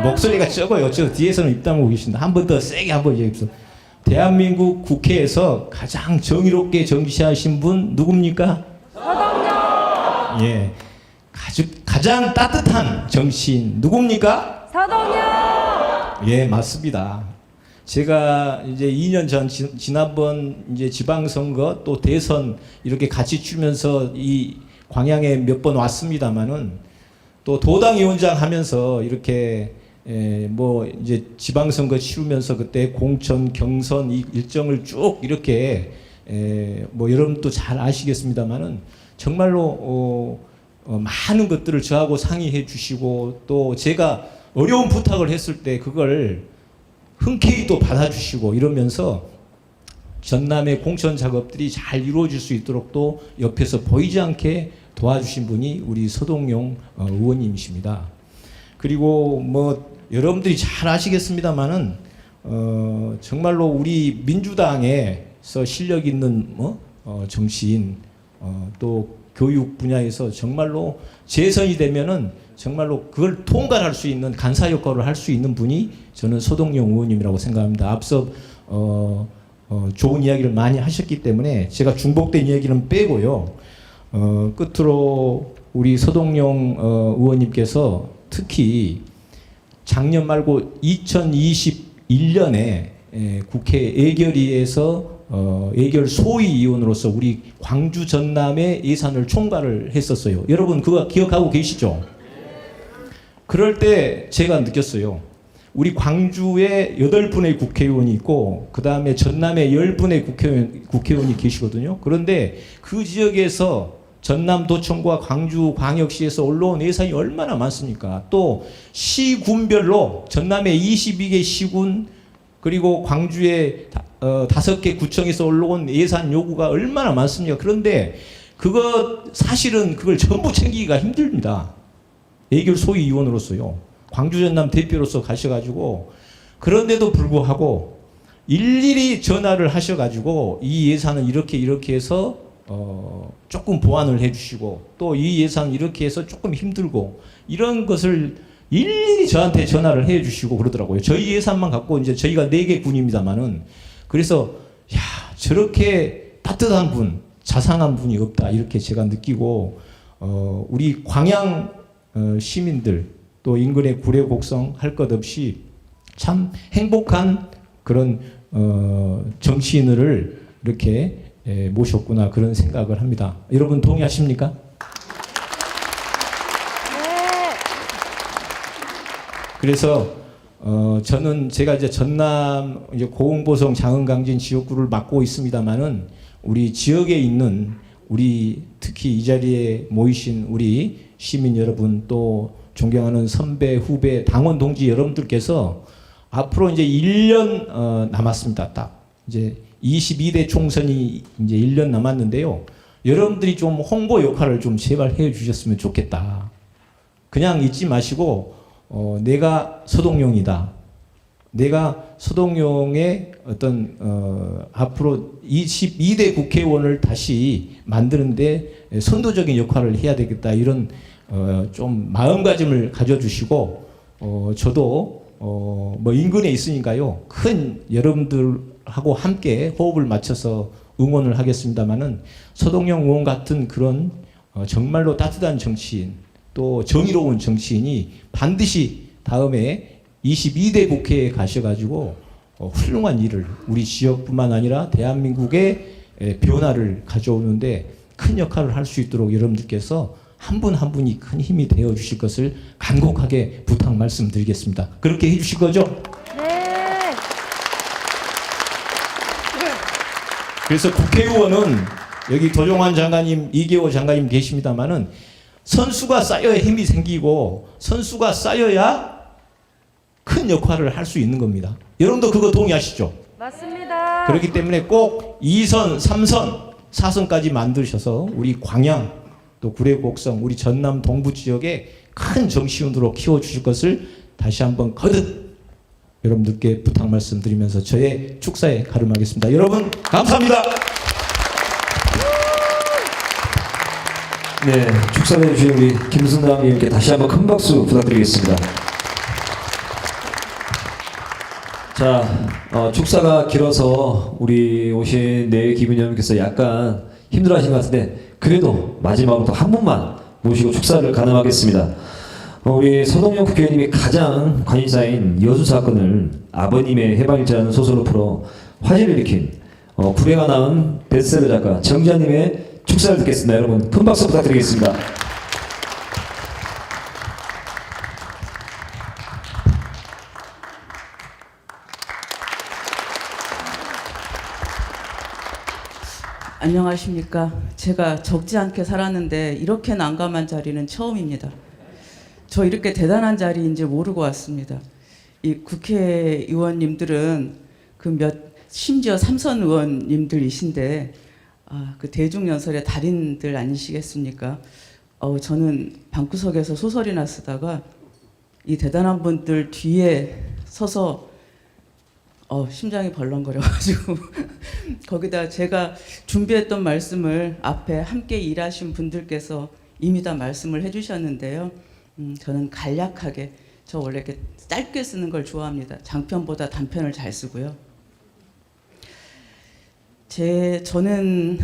목소리가 적어요. 저 뒤에서는 입 다물고 계신다. 한 번 더 세게 한번 얘기해 주세요. 대한민국 국회에서 가장 정의롭게 정치하신 분 누굽니까? 서동영. 예, 가장 따뜻한 정치인 누굽니까? 서동영. 예, 맞습니다. 제가 이제 2년 전 지난번 이제 지방선거 또 대선 이렇게 같이 치면서 이 광양에 몇 번 왔습니다만은 또 도당위원장 하면서 이렇게 뭐 이제 지방선거 치르면서 그때 공천, 경선 이 일정을 쭉 이렇게 뭐 여러분도 잘 아시겠습니다만은 정말로 많은 것들을 저하고 상의해 주시고 또 제가 어려운 부탁을 했을 때 그걸 흔쾌히 또 받아주시고 이러면서 전남의 공천 작업들이 잘 이루어질 수 있도록 또 옆에서 보이지 않게 도와주신 분이 우리 서동용 의원님이십니다. 그리고 뭐 여러분들이 잘 아시겠습니다만은 정말로 우리 민주당에서 실력 있는 정치인 또 교육 분야에서 정말로 재선이 되면은 정말로 그걸 통과할 수 있는 간사 역할을 할 수 있는 분이 저는 서동용 의원님이라고 생각합니다. 앞서 좋은 이야기를 많이 하셨기 때문에 제가 중복된 이야기는 빼고요. 끝으로 우리 서동용 의원님께서 특히 작년 말고 2021년에 국회 예결위에서 예결 소위위원으로서 우리 광주 전남의 예산을 총괄을 했었어요. 여러분 그거 기억하고 계시죠? 그럴 때 제가 느꼈어요. 우리 광주에 8분의 국회의원이 있고 그 다음에 전남에 10분의 국회의원이 계시거든요. 그런데 그 지역에서 전남도청과 광주광역시에서 올라온 예산이 얼마나 많습니까? 또 시군별로 전남에 22개 시군 그리고 광주에 5개 구청에서 올라온 예산 요구가 얼마나 많습니까? 그런데 사실은 그걸 전부 챙기기가 힘듭니다. 예결 소위위원으로서요. 광주 전남 대표로서 가셔가지고 그런데도 불구하고 일일이 전화를 하셔가지고 이 예산은 이렇게 해서 조금 보완을 해주시고 또 이 예산 이렇게 해서 조금 힘들고 이런 것을 일일이 저한테 전화를 해주시고 그러더라고요. 저희 예산만 갖고 이제 저희가 4개 군입니다만은 그래서 야 저렇게 따뜻한 분, 자상한 분이 없다 이렇게 제가 느끼고 우리 광양 시민들 또 인근의 구례 곡성 할 것 없이 참 행복한 그런 정치인을 이렇게 모셨구나 그런 생각을 합니다. 여러분 동의하십니까? 그래서 저는 제가 이제 전남 이제 고흥보성 장흥강진 지역구를 맡고 있습니다만은 우리 지역에 있는 우리 특히 이 자리에 모이신 우리 시민 여러분 또 존경하는 선배 후배 당원 동지 여러분들께서 앞으로 이제 1년 남았습니다. 딱 이제 22대 총선이 이제 1년 남았는데요. 여러분들이 좀 홍보 역할을 좀 제발 해 주셨으면 좋겠다. 그냥 잊지 마시고 내가 서동용이다. 내가 서동용의 어떤 앞으로 22대 국회의원을 다시 만드는데 선도적인 역할을 해야 되겠다. 이런 좀 마음가짐을 가져주시고 저도 뭐 인근에 있으니까요. 큰 여러분들하고 함께 호흡을 맞춰서 응원을 하겠습니다만은 서동용 의원 같은 그런 정말로 따뜻한 정치인 또 정의로운 정치인이 반드시 다음에 22대 국회에 가셔가지고 훌륭한 일을 우리 지역뿐만 아니라 대한민국의 변화를 가져오는데 큰 역할을 할 수 있도록 여러분들께서 한 분 한 분이 큰 힘이 되어 주실 것을 간곡하게 부탁 말씀드리겠습니다. 그렇게 해 주실 거죠? 네. 그래서 국회의원은 여기 도종환 장관님, 이계호 장관님 계십니다만은 선수가 쌓여야 힘이 생기고 선수가 쌓여야 큰 역할을 할 수 있는 겁니다. 여러분도 그거 동의하시죠? 맞습니다. 그렇기 때문에 꼭 2선, 3선, 4선까지 만드셔서 우리 광양 또 구례 곡성 우리 전남 동부 지역에 큰 정치인으로 키워주실 것을 다시 한번 거듭 여러분들께 부탁 말씀드리면서 저의 축사에 가름하겠습니다. 여러분 감사합니다. 네, 축사해 주신 우리 김순남 의원님께 다시 한번 큰 박수 부탁드리겠습니다. 자, 축사가 길어서 우리 오신 네 기분 여러분께서 약간 힘들어하신 것 같은데 그래도 마지막으로 또 한 분만 모시고 축사를 가늠하겠습니다. 우리 서동용 국회의원님이 가장 관심사인 여수 사건을 아버님의 해방일자라는 소설로 풀어 화제를 일으킨 구례가 낳은 베스트셀러 작가 정지아님의 축사를 듣겠습니다. 여러분 큰 박수 부탁드리겠습니다. 안녕하십니까. 제가 적지 않게 살았는데 이렇게 난감한 자리는 처음입니다. 저 이렇게 대단한 자리인지 모르고 왔습니다. 이 국회의원님들은 심지어 삼선 의원님들이신데 그 대중연설의 달인들 아니시겠습니까? 저는 방구석에서 소설이나 쓰다가 이 대단한 분들 뒤에 서서 심장이 벌렁거려가지고 거기다 제가 준비했던 말씀을 앞에 함께 일하신 분들께서 이미 다 말씀을 해주셨는데요. 저는 간략하게, 저 원래 이렇게 짧게 쓰는 걸 좋아합니다. 장편보다 단편을 잘 쓰고요. 저는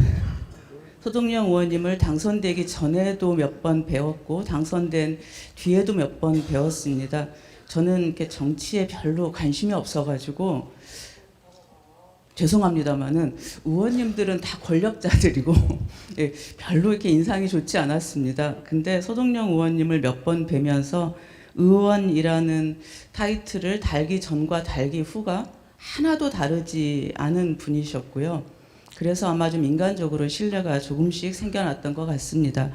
서동영 의원님을 당선되기 전에도 몇 번 배웠고 당선된 뒤에도 몇 번 배웠습니다. 저는 이렇게 정치에 별로 관심이 없어가지고 죄송합니다만은 의원님들은 다 권력자들이고 예, 별로 이렇게 인상이 좋지 않았습니다. 근데 서동영 의원님을 몇 번 뵈면서 의원이라는 타이틀을 달기 전과 달기 후가 하나도 다르지 않은 분이셨고요. 그래서 아마 좀 인간적으로 신뢰가 조금씩 생겨났던 것 같습니다.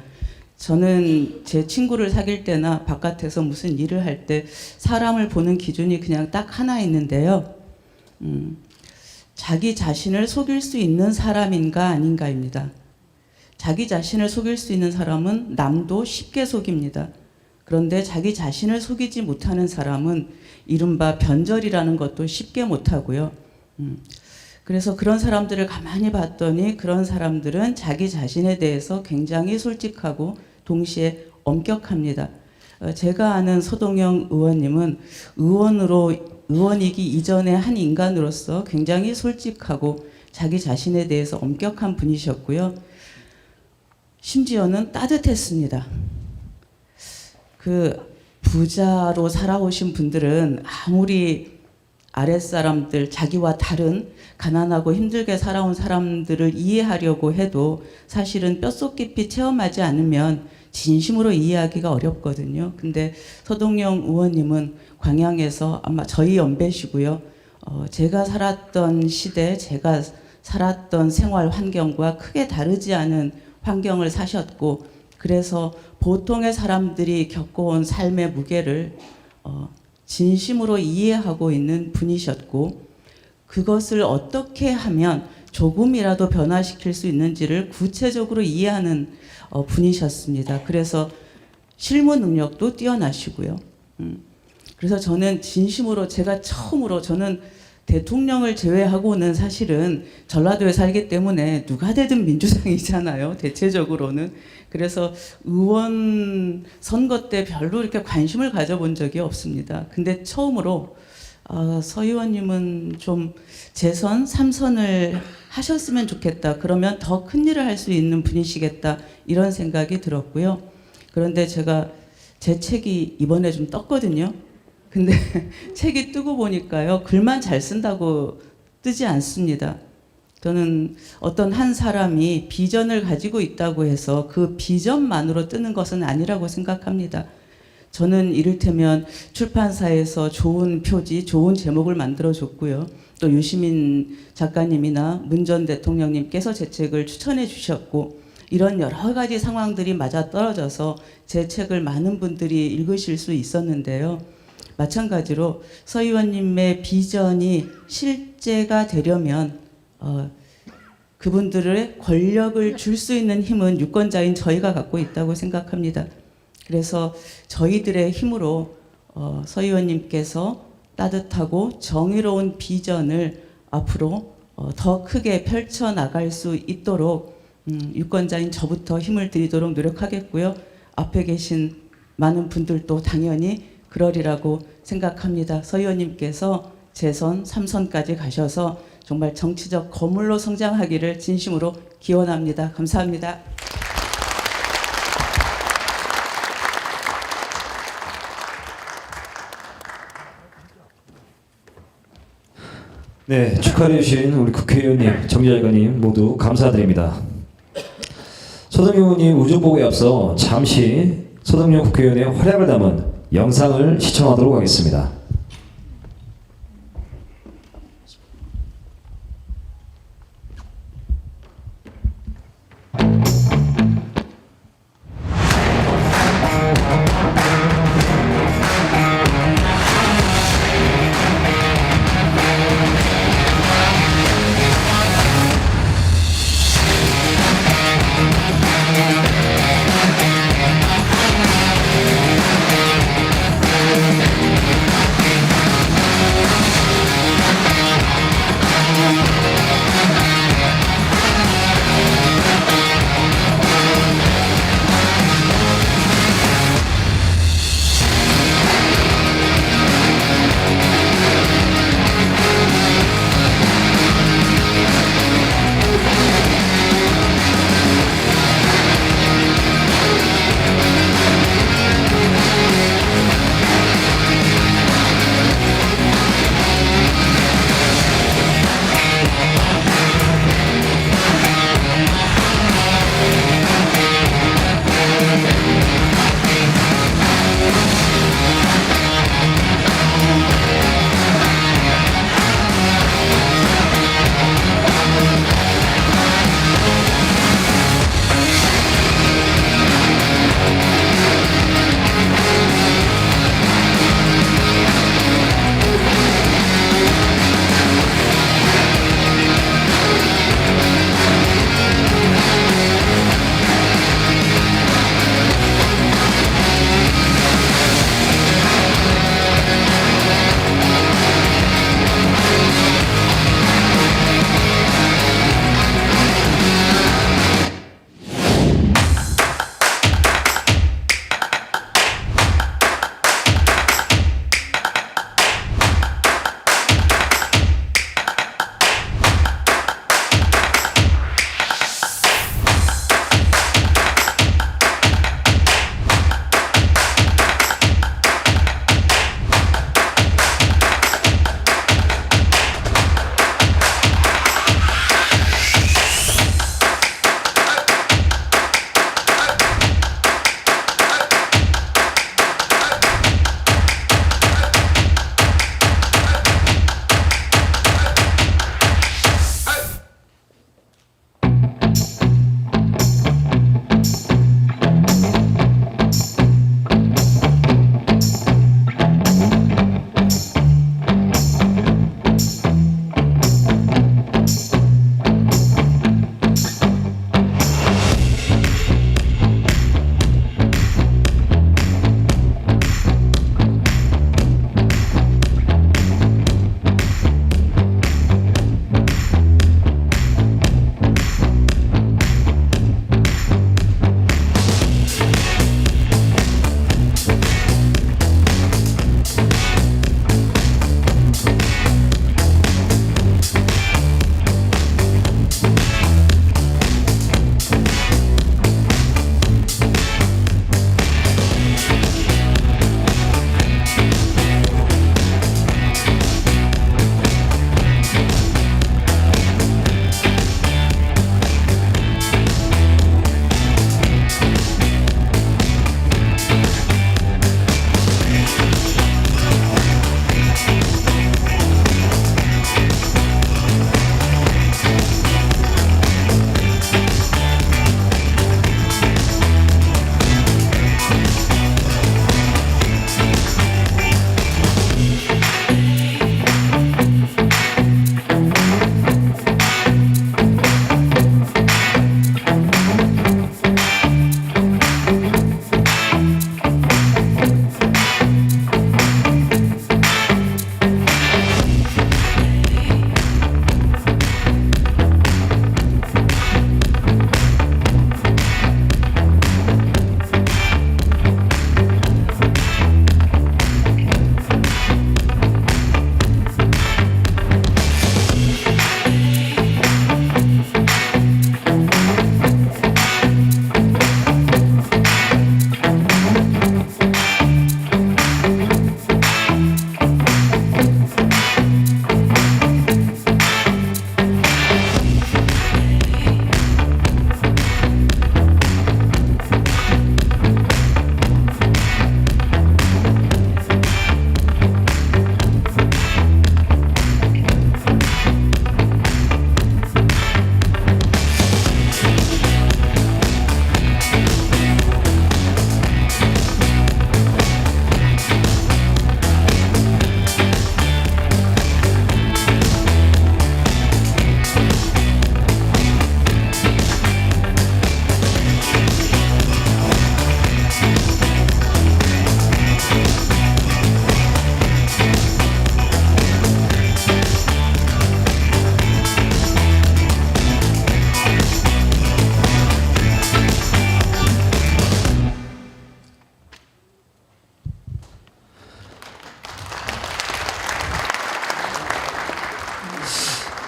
저는 제 친구를 사귈 때나 바깥에서 무슨 일을 할 때 사람을 보는 기준이 그냥 딱 하나 있는데요. 자기 자신을 속일 수 있는 사람인가 아닌가입니다. 자기 자신을 속일 수 있는 사람은 남도 쉽게 속입니다. 그런데 자기 자신을 속이지 못하는 사람은 이른바 변절이라는 것도 쉽게 못하고요. 그래서 그런 사람들을 가만히 봤더니 그런 사람들은 자기 자신에 대해서 굉장히 솔직하고 동시에 엄격합니다. 제가 아는 서동영 의원님은 의원이기 이전에 한 인간으로서 굉장히 솔직하고 자기 자신에 대해서 엄격한 분이셨고요. 심지어는 따뜻했습니다. 그 부자로 살아오신 분들은 아무리 아랫사람들, 자기와 다른 가난하고 힘들게 살아온 사람들을 이해하려고 해도 사실은 뼛속 깊이 체험하지 않으면 진심으로 이해하기가 어렵거든요. 근데 서동영 의원님은 광양에서 아마 저희 연배시고요. 제가 살았던 시대, 제가 살았던 생활 환경과 크게 다르지 않은 환경을 사셨고, 그래서 보통의 사람들이 겪어온 삶의 무게를 진심으로 이해하고 있는 분이셨고, 그것을 어떻게 하면 조금이라도 변화시킬 수 있는지를 구체적으로 이해하는 분이셨습니다. 그래서 실무 능력도 뛰어나시고요. 그래서 저는 진심으로 제가 처음으로 저는 대통령을 제외하고는 사실은 전라도에 살기 때문에 누가 되든 민주당이잖아요. 대체적으로는. 그래서 의원 선거 때 별로 이렇게 관심을 가져본 적이 없습니다. 근데 처음으로 서 의원님은 좀 재선 3선을 하셨으면 좋겠다. 그러면 더 큰 일을 할 수 있는 분이시겠다. 이런 생각이 들었고요. 그런데 제가 제 책이 이번에 좀 떴거든요. 근데 책이 뜨고 보니까요. 글만 잘 쓴다고 뜨지 않습니다. 저는 어떤 한 사람이 비전을 가지고 있다고 해서 그 비전만으로 뜨는 것은 아니라고 생각합니다. 저는 이를테면 출판사에서 좋은 표지, 좋은 제목을 만들어줬고요. 또 유시민 작가님이나 문 전 대통령님께서 제 책을 추천해 주셨고, 이런 여러 가지 상황들이 맞아떨어져서 제 책을 많은 분들이 읽으실 수 있었는데요. 마찬가지로 서 의원님의 비전이 실제가 되려면 그분들의 권력을 줄 수 있는 힘은 유권자인 저희가 갖고 있다고 생각합니다. 그래서 저희들의 힘으로 서 의원님께서 따뜻하고 정의로운 비전을 앞으로 더 크게 펼쳐나갈 수 있도록 유권자인 저부터 힘을 드리도록 노력하겠고요. 앞에 계신 많은 분들도 당연히 그러리라고 생각합니다. 서 의원님께서 재선 3선까지 가셔서 정말 정치적 거물로 성장하기를 진심으로 기원합니다. 감사합니다. 네, 축하해 주신 우리 국회의원님, 정재작가님 모두 감사드립니다. 서동영 의원님 의정보고에 앞서 잠시 서동영 국회의원의 활약을 담은 영상을 시청하도록 하겠습니다.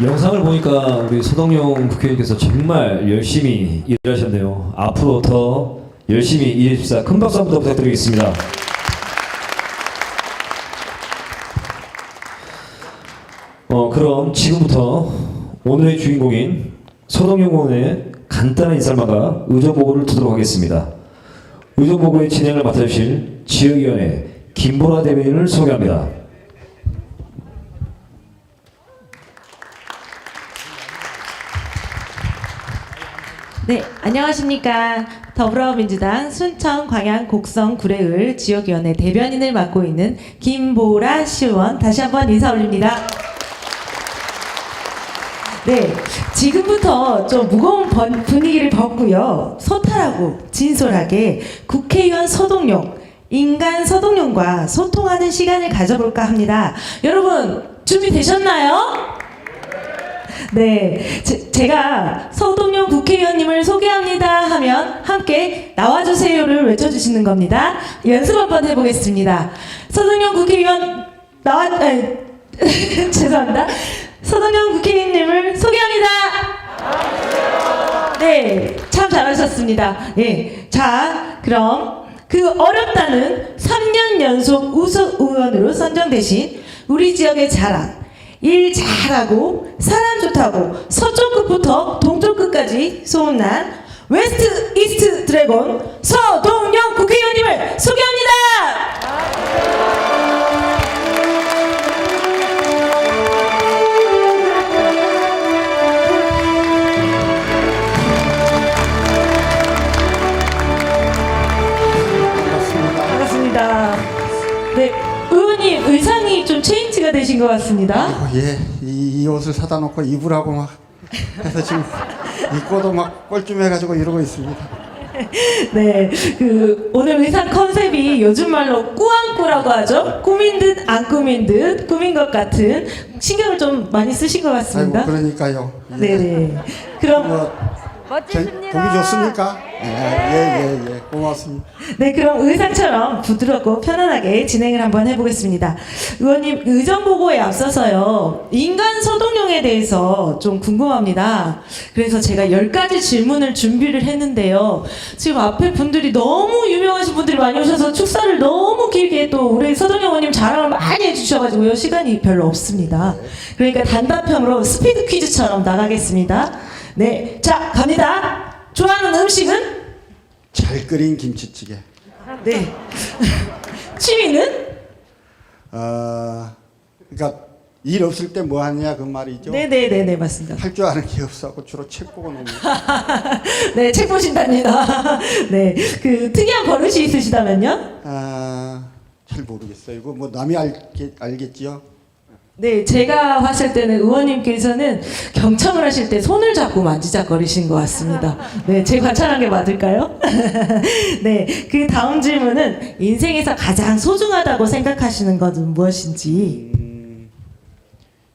영상을 보니까 우리 서동용 국회의원께서 정말 열심히 일하셨네요. 앞으로 더 열심히 일해 주십사. 큰 박수 한번 더 부탁드리겠습니다. 그럼 지금부터 오늘의 주인공인 서동용 의원의 간단한 인사말과 의정보고를 듣도록 하겠습니다. 의정보고의 진행을 맡아주실 지역위원회 김보라 대변인을 소개합니다. 네, 안녕하십니까. 더불어민주당 순천, 광양, 곡성, 구례을 지역위원회 대변인을 맡고 있는 김보라 시의원 다시 한번 인사 올립니다. 네, 지금부터 좀 무거운 분위기를 벗고요. 소탈하고 진솔하게 국회의원 서동용, 인간 서동용과 소통하는 시간을 가져볼까 합니다. 여러분, 준비되셨나요? 네, 제가 서동용 국회의원님을 소개합니다 하면 함께 나와주세요를 외쳐주시는 겁니다. 연습 한번 해보겠습니다. 서동용 국회의원 죄송합니다. 서동용 국회의원님을 소개합니다. 네, 참 잘하셨습니다. 네, 자, 그럼 그 어렵다는 3년 연속 우수 의원으로 선정되신 우리 지역의 자랑, 일 잘하고 사람 좋다고 서쪽 끝부터 동쪽 끝까지 소문난 웨스트 이스트 드래곤 서동용 국회의원님을 소개합니다. 반갑습니다. 네, 의원님 의상이 좀 체인지가 되신 것 같습니다. 예, 이 옷을 사다 놓고 입으라고 막 해서 지금 입고도 막 꼴쯤해가지고 이러고 있습니다. 네, 그 오늘 의상 컨셉이 요즘 말로 꾸안꾸라고 하죠. 꾸민 듯 안 꾸민 듯 꾸민 것 같은 신경을 좀 많이 쓰신 것 같습니다. 아이고, 그러니까요. 예. 네네. 그럼 보기 좋습니까? 예, 고맙습니다. 네, 그럼 의상처럼 부드럽고 편안하게 진행을 한번 해보겠습니다. 의원님, 의정보고에 앞서서요, 인간 서동용에 대해서 좀 궁금합니다. 그래서 제가 10가지 질문을 준비를 했는데요. 지금 앞에 분들이 너무 유명하신 분들이 많이 오셔서 축사를 너무 길게 또 우리 서동용 의원님 자랑을 많이 해주셔가지고요, 시간이 별로 없습니다. 그러니까 단답형으로 스피드 퀴즈처럼 나가겠습니다. 네, 자, 갑니다. 좋아하는 음식은? 잘 끓인 김치찌개. 네. 취미는? 그러니까 일 없을 때 뭐 하냐 그 말이죠. 네네네네, 맞습니다. 할 줄 아는 게 없어서 주로 책 보고 놉니다. 네, 책 보신답니다. 네, 그 특이한 버릇이 있으시다면요? 잘 모르겠어요. 이거 뭐 남이 알겠지요. 네, 제가 봤을 때는 의원님께서는 경청을 하실 때 손을 잡고 만지작거리신 것 같습니다. 네, 제 관찰한 게 맞을까요? 네, 그 다음 질문은 인생에서 가장 소중하다고 생각하시는 것은 무엇인지?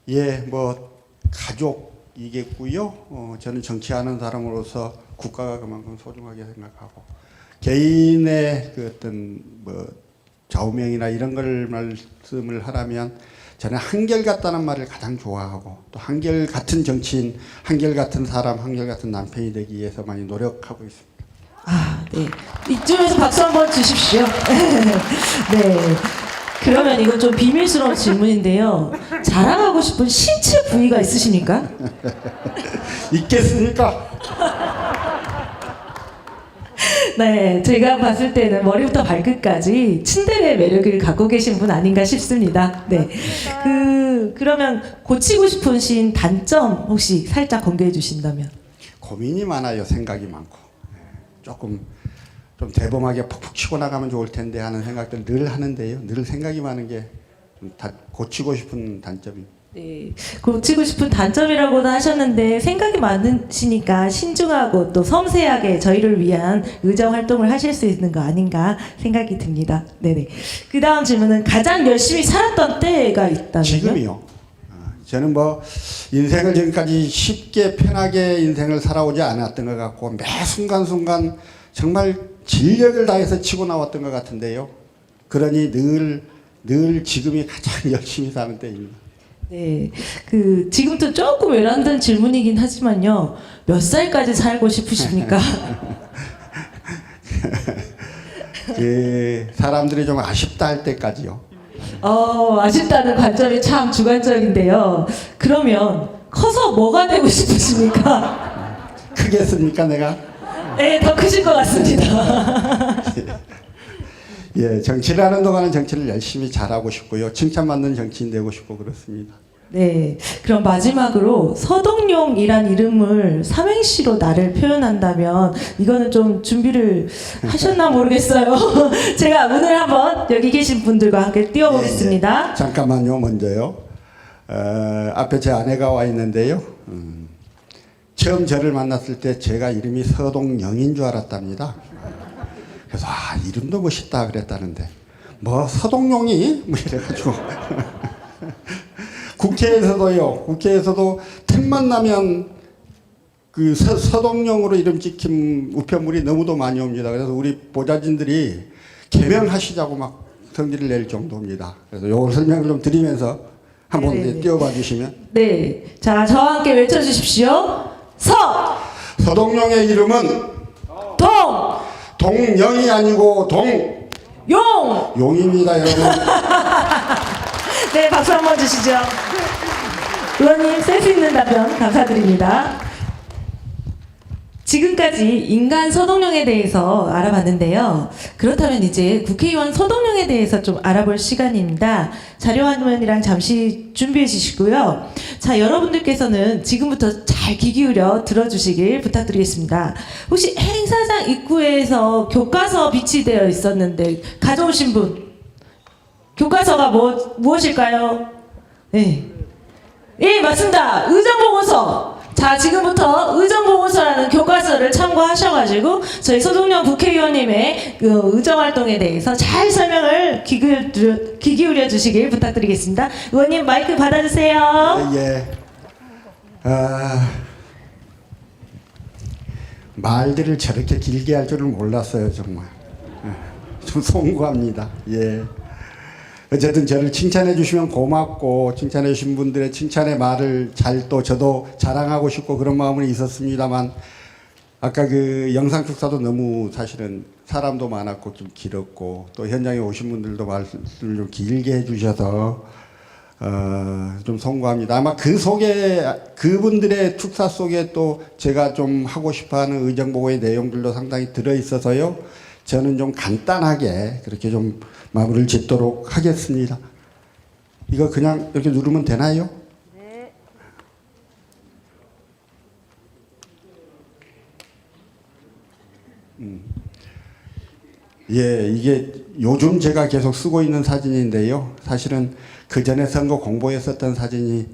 예, 뭐 가족이겠고요. 저는 정치하는 사람으로서 국가가 그만큼 소중하게 생각하고 개인의 그 어떤 뭐 좌우명이나 이런 걸 말씀을 하라면 저는 한결같다는 말을 가장 좋아하고 또 한결같은 정치인, 한결같은 사람, 한결같은 남편이 되기 위해서 많이 노력하고 있습니다. 아, 네. 이쯤에서 박수 한번 주십시오. 네. 그러면 이건 좀 비밀스러운 질문인데요. 자랑하고 싶은 신체 부위가 있으십니까? 있겠습니까? 네, 제가 봤을 때는 머리부터 발끝까지 츤데레 매력을 갖고 계신 분 아닌가 싶습니다. 네, 그러면 고치고 싶으신 단점 혹시 살짝 공개해 주신다면? 고민이 많아요. 생각이 많고 조금 좀 대범하게 푹푹 치고 나가면 좋을 텐데 하는 생각들 늘 하는데요. 늘 생각이 많은 게 좀 고치고 싶은 단점입니다. 네, 고치고 싶은 단점이라고도 하셨는데 생각이 많으시니까 신중하고 또 섬세하게 저희를 위한 의정 활동을 하실 수 있는 거 아닌가 생각이 듭니다. 네네. 그 다음 질문은 가장 열심히 살았던 때가 있다면요? 지금이요. 저는 뭐 인생을 지금까지 쉽게 편하게 인생을 살아오지 않았던 것 같고 매 순간순간 정말 진력을 다해서 치고 나왔던 것 같은데요. 그러니 늘 지금이 가장 열심히 사는 때입니다. 네, 그 지금도 조금 외람된 질문이긴 하지만요. 몇 살까지 살고 싶으십니까? 그 사람들이 좀 아쉽다 할 때까지요. 아쉽다는 관점이 참 주관적인데요. 그러면 커서 뭐가 되고 싶으십니까? 크겠습니까, 내가? 네, 더 크실 것 같습니다. 예, 정치를 하는 동안은 정치를 열심히 잘하고 싶고요. 칭찬받는 정치인 되고 싶고 그렇습니다. 네, 그럼 마지막으로 서동용이란 이름을 삼행시로 나를 표현한다면 이거는 좀 준비를 하셨나 모르겠어요. 제가 오늘 한번 여기 계신 분들과 함께 띄워보겠습니다. 예, 잠깐만요, 먼저요. 앞에 제 아내가 와 있는데요. 처음 저를 만났을 때 제가 이름이 서동영인 줄 알았답니다. 그래서 이름도 멋있다 그랬다는데 뭐 서동용이? 뭐 이래가지고 국회에서도 틈만 나면 그 서동용으로 이름 찍힌 우편물이 너무도 많이 옵니다. 그래서 우리 보좌진들이 개명하시자고 막 성질을 낼 정도입니다. 그래서 요걸 설명을 좀 드리면서 한번 띄워봐 주시면. 네, 자 저와 함께 외쳐주십시오. 서동용의 이름은 동영이 아니고 용입니다, 여러분. 네, 박수 한번 주시죠. 의원님 센스 있는 답변 감사드립니다. 지금까지 인간 서동용에 대해서 알아봤는데요. 그렇다면 이제 국회의원 서동용에 대해서 좀 알아볼 시간입니다. 자료 화면이랑 잠시 준비해 주시고요. 자, 여러분들께서는 지금부터 잘 귀 기울여 들어주시길 부탁드리겠습니다. 혹시 행사장 입구에서 교과서 비치되어 있었는데 가져오신 분? 교과서가 무엇일까요? 네. 예, 맞습니다. 의정보고서. 자, 지금부터 의정보고서라는 교과서를 참고하셔가지고 저희 서동영 국회의원님의 그 의정활동에 대해서 잘 설명을 귀 기울여 주시길 부탁드리겠습니다. 의원님 마이크 받아주세요. 예. 말들을 저렇게 길게 할 줄은 몰랐어요, 정말. 좀 송구합니다. 예. 어쨌든 저를 칭찬해 주시면 고맙고 칭찬해 주신 분들의 칭찬의 말을 저도 자랑하고 싶고 그런 마음은 있었습니다만 아까 그 영상 축사도 너무 사실은 사람도 많았고 좀 길었고 또 현장에 오신 분들도 말씀을 좀 길게 해주셔서 좀 송구합니다. 아마 그 속에 그분들의 축사 속에 또 제가 좀 하고 싶어하는 의정보고의 내용들도 상당히 들어있어서요. 저는 좀 간단하게 그렇게 좀 마무리를 짓도록 하겠습니다. 이거 그냥 이렇게 누르면 되나요? 네. 예, 이게 요즘 제가 계속 쓰고 있는 사진인데요. 사실은 그 전에 선거 공보했었던 사진이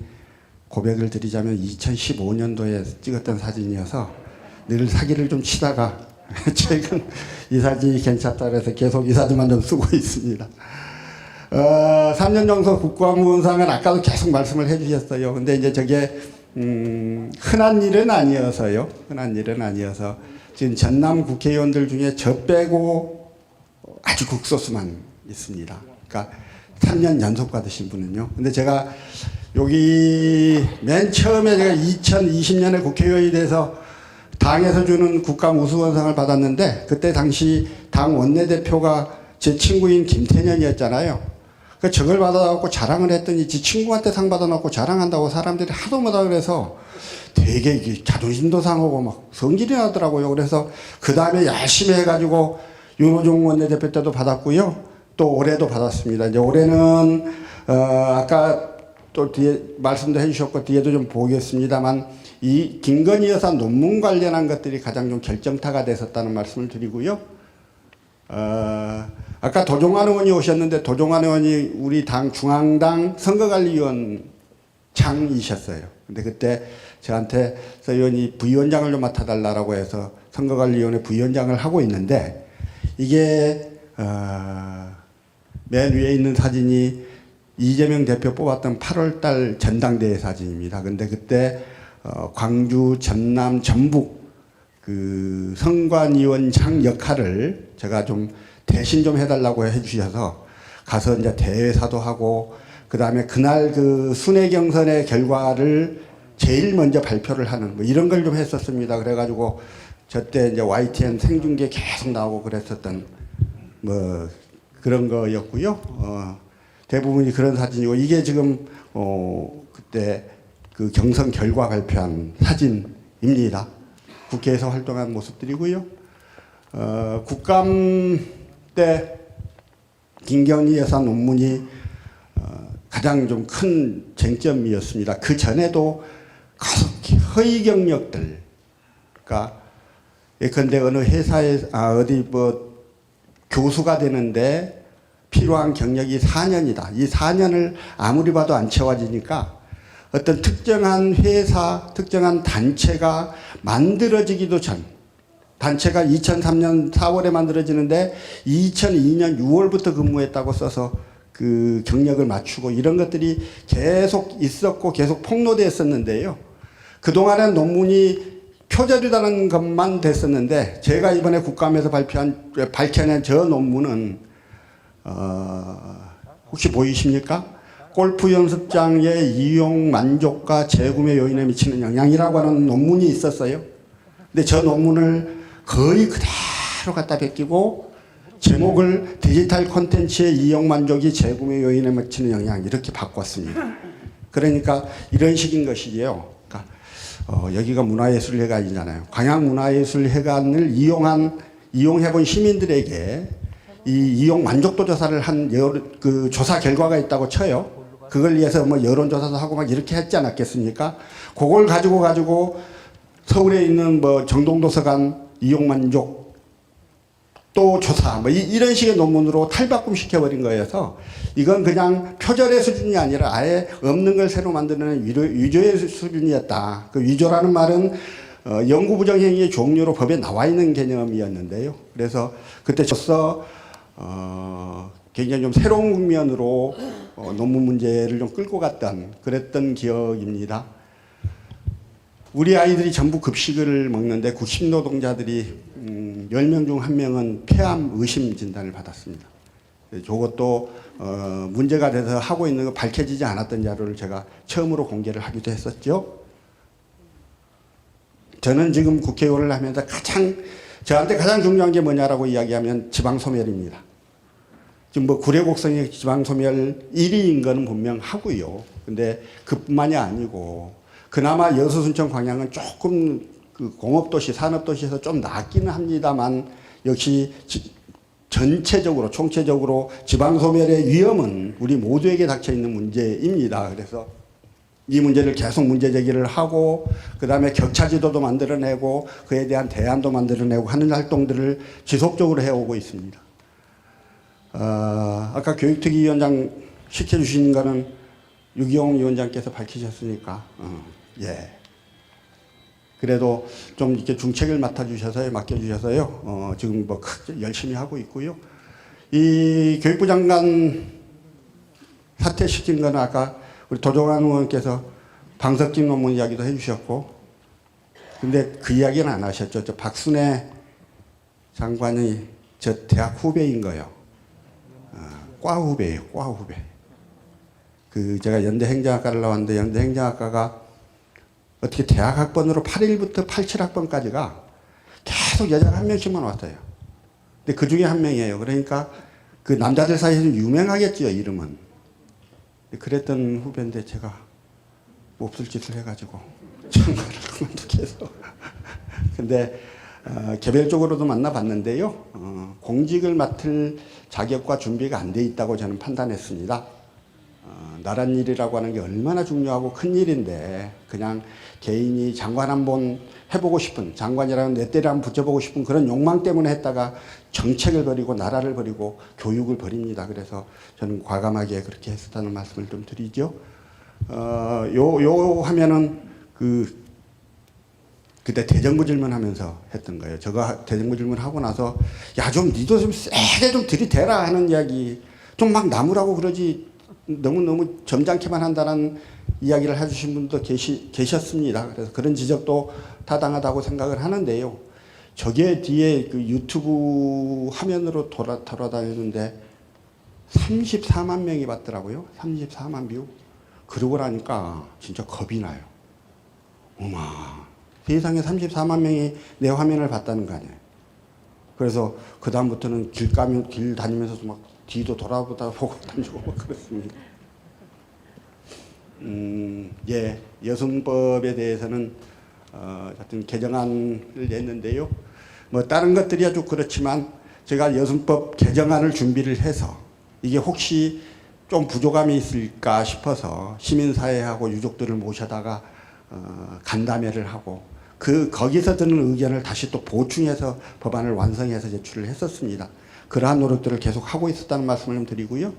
고백을 드리자면 2015년도에 찍었던 사진이어서 늘 사기를 좀 치다가 최근 이 사진이 괜찮다 그래서 계속 이 사진만 좀 쓰고 있습니다. 3년 정도 국가무원상은 아까도 계속 말씀을 해주셨어요. 근데 이제 저게 흔한 일은 아니어서요. 흔한 일은 아니어서 지금 전남 국회의원들 중에 저 빼고 아주 극소수만 있습니다. 그러니까 3년 연속 받으신 분은요. 근데 제가 여기 맨 처음에 제가 2020년에 국회의원이 돼서 당에서 주는 국가무수원상을 받았는데 그때 당시 당 원내대표가 제 친구인 김태년이었잖아요. 그 저걸 받아갖고 자랑을 했더니 지 친구한테 상 받아놓고 자랑한다고 사람들이 하도 못하 그래서 되게 자존심도 상하고 막 성질이 나더라고요. 그래서 그 다음에 열심히 해가지고 윤호중 원내대표 때도 받았고요. 또 올해도 받았습니다. 이제 올해는 아까 또 뒤에 말씀도 해주셨고 뒤에도 좀 보겠습니다만 이 김건희 여사 논문 관련한 것들이 가장 좀 결정타가 됐었다는 말씀을 드리고요. 아까 도종환 의원이 오셨는데 도종환 의원이 우리 당 중앙당 선거관리위원 장이셨어요. 근데 그때 저한테 서 의원이 부위원장을 좀 맡아달라고 해서 선거관리위원회 부위원장을 하고 있는데 이게 맨 위에 있는 사진이 이재명 대표 뽑았던 8월달 전당대회 사진입니다. 근데 그때 광주, 전남, 전북 그 선관위원장 역할을 제가 좀 대신 좀 해달라고 해주셔서 가서 이제 대회사도 하고 그다음에 그날 그 순회 경선의 결과를 제일 먼저 발표를 하는 뭐 이런 걸 좀 했었습니다. 그래가지고 저때 이제 YTN 생중계 계속 나오고 그랬었던 뭐 그런 거였고요. 대부분이 그런 사진이고 이게 지금 그때 그 경선 결과 발표한 사진입니다. 국회에서 활동한 모습들이고요. 국감 때 김경희 여사 논문이 가장 좀 큰 쟁점이었습니다. 그 전에도 허위 경력들, 그러니까 예컨대 어느 회사에 어디 뭐 교수가 되는데 필요한 경력이 4년이다. 이 4년을 아무리 봐도 안 채워지니까 어떤 특정한 회사, 특정한 단체가 만들어지기도 전, 단체가 2003년 4월에 만들어지는데 2002년 6월부터 근무했다고 써서 그 경력을 맞추고 이런 것들이 계속 있었고 계속 폭로됐었는데요. 그동안은 논문이 표절이라는 것만 됐었는데 제가 이번에 국감에서 밝혀낸 저 논문은 혹시 보이십니까? 골프 연습장의 이용 만족과 재구매 요인에 미치는 영향이라고 하는 논문이 있었어요. 근데 저 논문을 거의 그대로 갖다 베끼고 제목을 디지털 콘텐츠의 이용 만족이 재구매 요인에 미치는 영향 이렇게 바꿨습니다. 그러니까 이런 식인 것이지요. 그러니까 여기가 문화예술회관이잖아요. 광양문화예술회관을 이용해본 시민들에게 이 이용 만족도 조사를 한 그 조사 결과가 있다고 쳐요. 그걸 위해서 뭐 여론조사도 하고 막 이렇게 했지 않았겠습니까? 그걸 가지고 서울에 있는 뭐 정동도서관 이용 만족 또 조사 뭐 이런 식의 논문으로 탈바꿈 시켜버린 거여서 이건 그냥 표절의 수준이 아니라 아예 없는 걸 새로 만드는 위조의 수준이었다. 그 위조라는 말은 영구부정행위의 종류로 법에 나와 있는 개념이었는데요. 그래서 그때 저서 굉장히 좀 새로운 국면으로 논문 문제를 좀 끌고 갔던 그랬던 기억입니다. 우리 아이들이 전부 급식을 먹는데 급식 노동자들이 10명 중 1명은 폐암 의심 진단을 받았습니다. 저것도 문제가 돼서 하고 있는 거 밝혀지지 않았던 자료를 제가 처음으로 공개를 하기도 했었죠. 저는 지금 국회의원을 하면서 저한테 가장 중요한 게 뭐냐라고 이야기하면 지방소멸입니다. 지금 뭐 구례곡성의 지방소멸 1위인 거는 분명하고요. 근데 그뿐만이 아니고 그나마 여수, 순천, 광양은 조금 그 공업도시, 산업도시에서 좀 낫기는 합니다만 역시 전체적으로, 총체적으로 지방소멸의 위험은 우리 모두에게 닥쳐있는 문제입니다. 그래서 이 문제를 계속 문제 제기를 하고 그 다음에 격차지도도 만들어내고 그에 대한 대안도 만들어내고 하는 활동들을 지속적으로 해오고 있습니다. 아까 교육특위위원장 시켜주신 거는 유기용 위원장께서 밝히셨으니까 예. 그래도 좀 이렇게 중책을 맡겨주셔서요. 지금 뭐 열심히 하고 있고요. 이 교육부 장관 사퇴시킨 거는 아까 우리 도종환 의원께서 방석진 논문 이야기도 해주셨고, 근데 그 이야기는 안 하셨죠. 저 박순애 장관이 저 대학 후배인 거요. 과 후배예요. 과 후배. 제가 연대 행정학과를 나왔는데 연대 행정학과가 어떻게 대학 학번으로 81부터 87학번까지가 계속 여자가 한 명씩만 왔어요. 근데 그 중에 한 명이에요. 그러니까 그 남자들 사이에서 유명하겠지요, 이름은. 그랬던 후배인데 제가 몹쓸 짓을 해가지고 참가를 그만두게 해서. 근데 개별적으로도 만나봤는데요. 공직을 맡을 자격과 준비가 안 돼 있다고 저는 판단했습니다. 나란 일이라고 하는 게 얼마나 중요하고 큰 일인데 그냥 개인이 장관 한번 해보고 싶은, 장관이라는 뇌때를 한번 붙여보고 싶은 그런 욕망 때문에 했다가 정책을 버리고 나라를 버리고 교육을 버립니다. 그래서 저는 과감하게 그렇게 했었다는 말씀을 좀 드리죠. 요 하면은 그때 대정부 질문하면서 했던 거예요. 제가 대정부 질문하고 나서 야 좀 니도 좀 세게 좀 들이대라 하는 이야기, 좀 막 나무라고 그러지 너무 점잖게만 한다는 이야기를 해주신 분도 계셨습니다. 그래서 그런 지적도 타당하다고 생각을 하는데요. 저게 뒤에 그 유튜브 화면으로 돌아다니는데 34만 명이 봤더라고요. 34만 뷰. 그러고 나니까 진짜 겁이 나요. 어마, 세상에 34만 명이 내 화면을 봤다는 거 아니에요. 그래서 그 다음부터는 길 다니면서도 막 뒤도 돌아보다 보고 다니고 막 그렇습니다. 예, 여성법에 대해서는 하여튼 개정안을 냈는데요. 뭐 다른 것들이 아주 그렇지만 제가 여성법 개정안을 준비를 해서 이게 혹시 좀 부족함이 있을까 싶어서 시민사회하고 유족들을 모셔다가 간담회를 하고 거기서 드는 의견을 다시 또 보충해서 법안을 완성해서 제출을 했었습니다. 그러한 노력들을 계속 하고 있었다는 말씀을 좀 드리고요.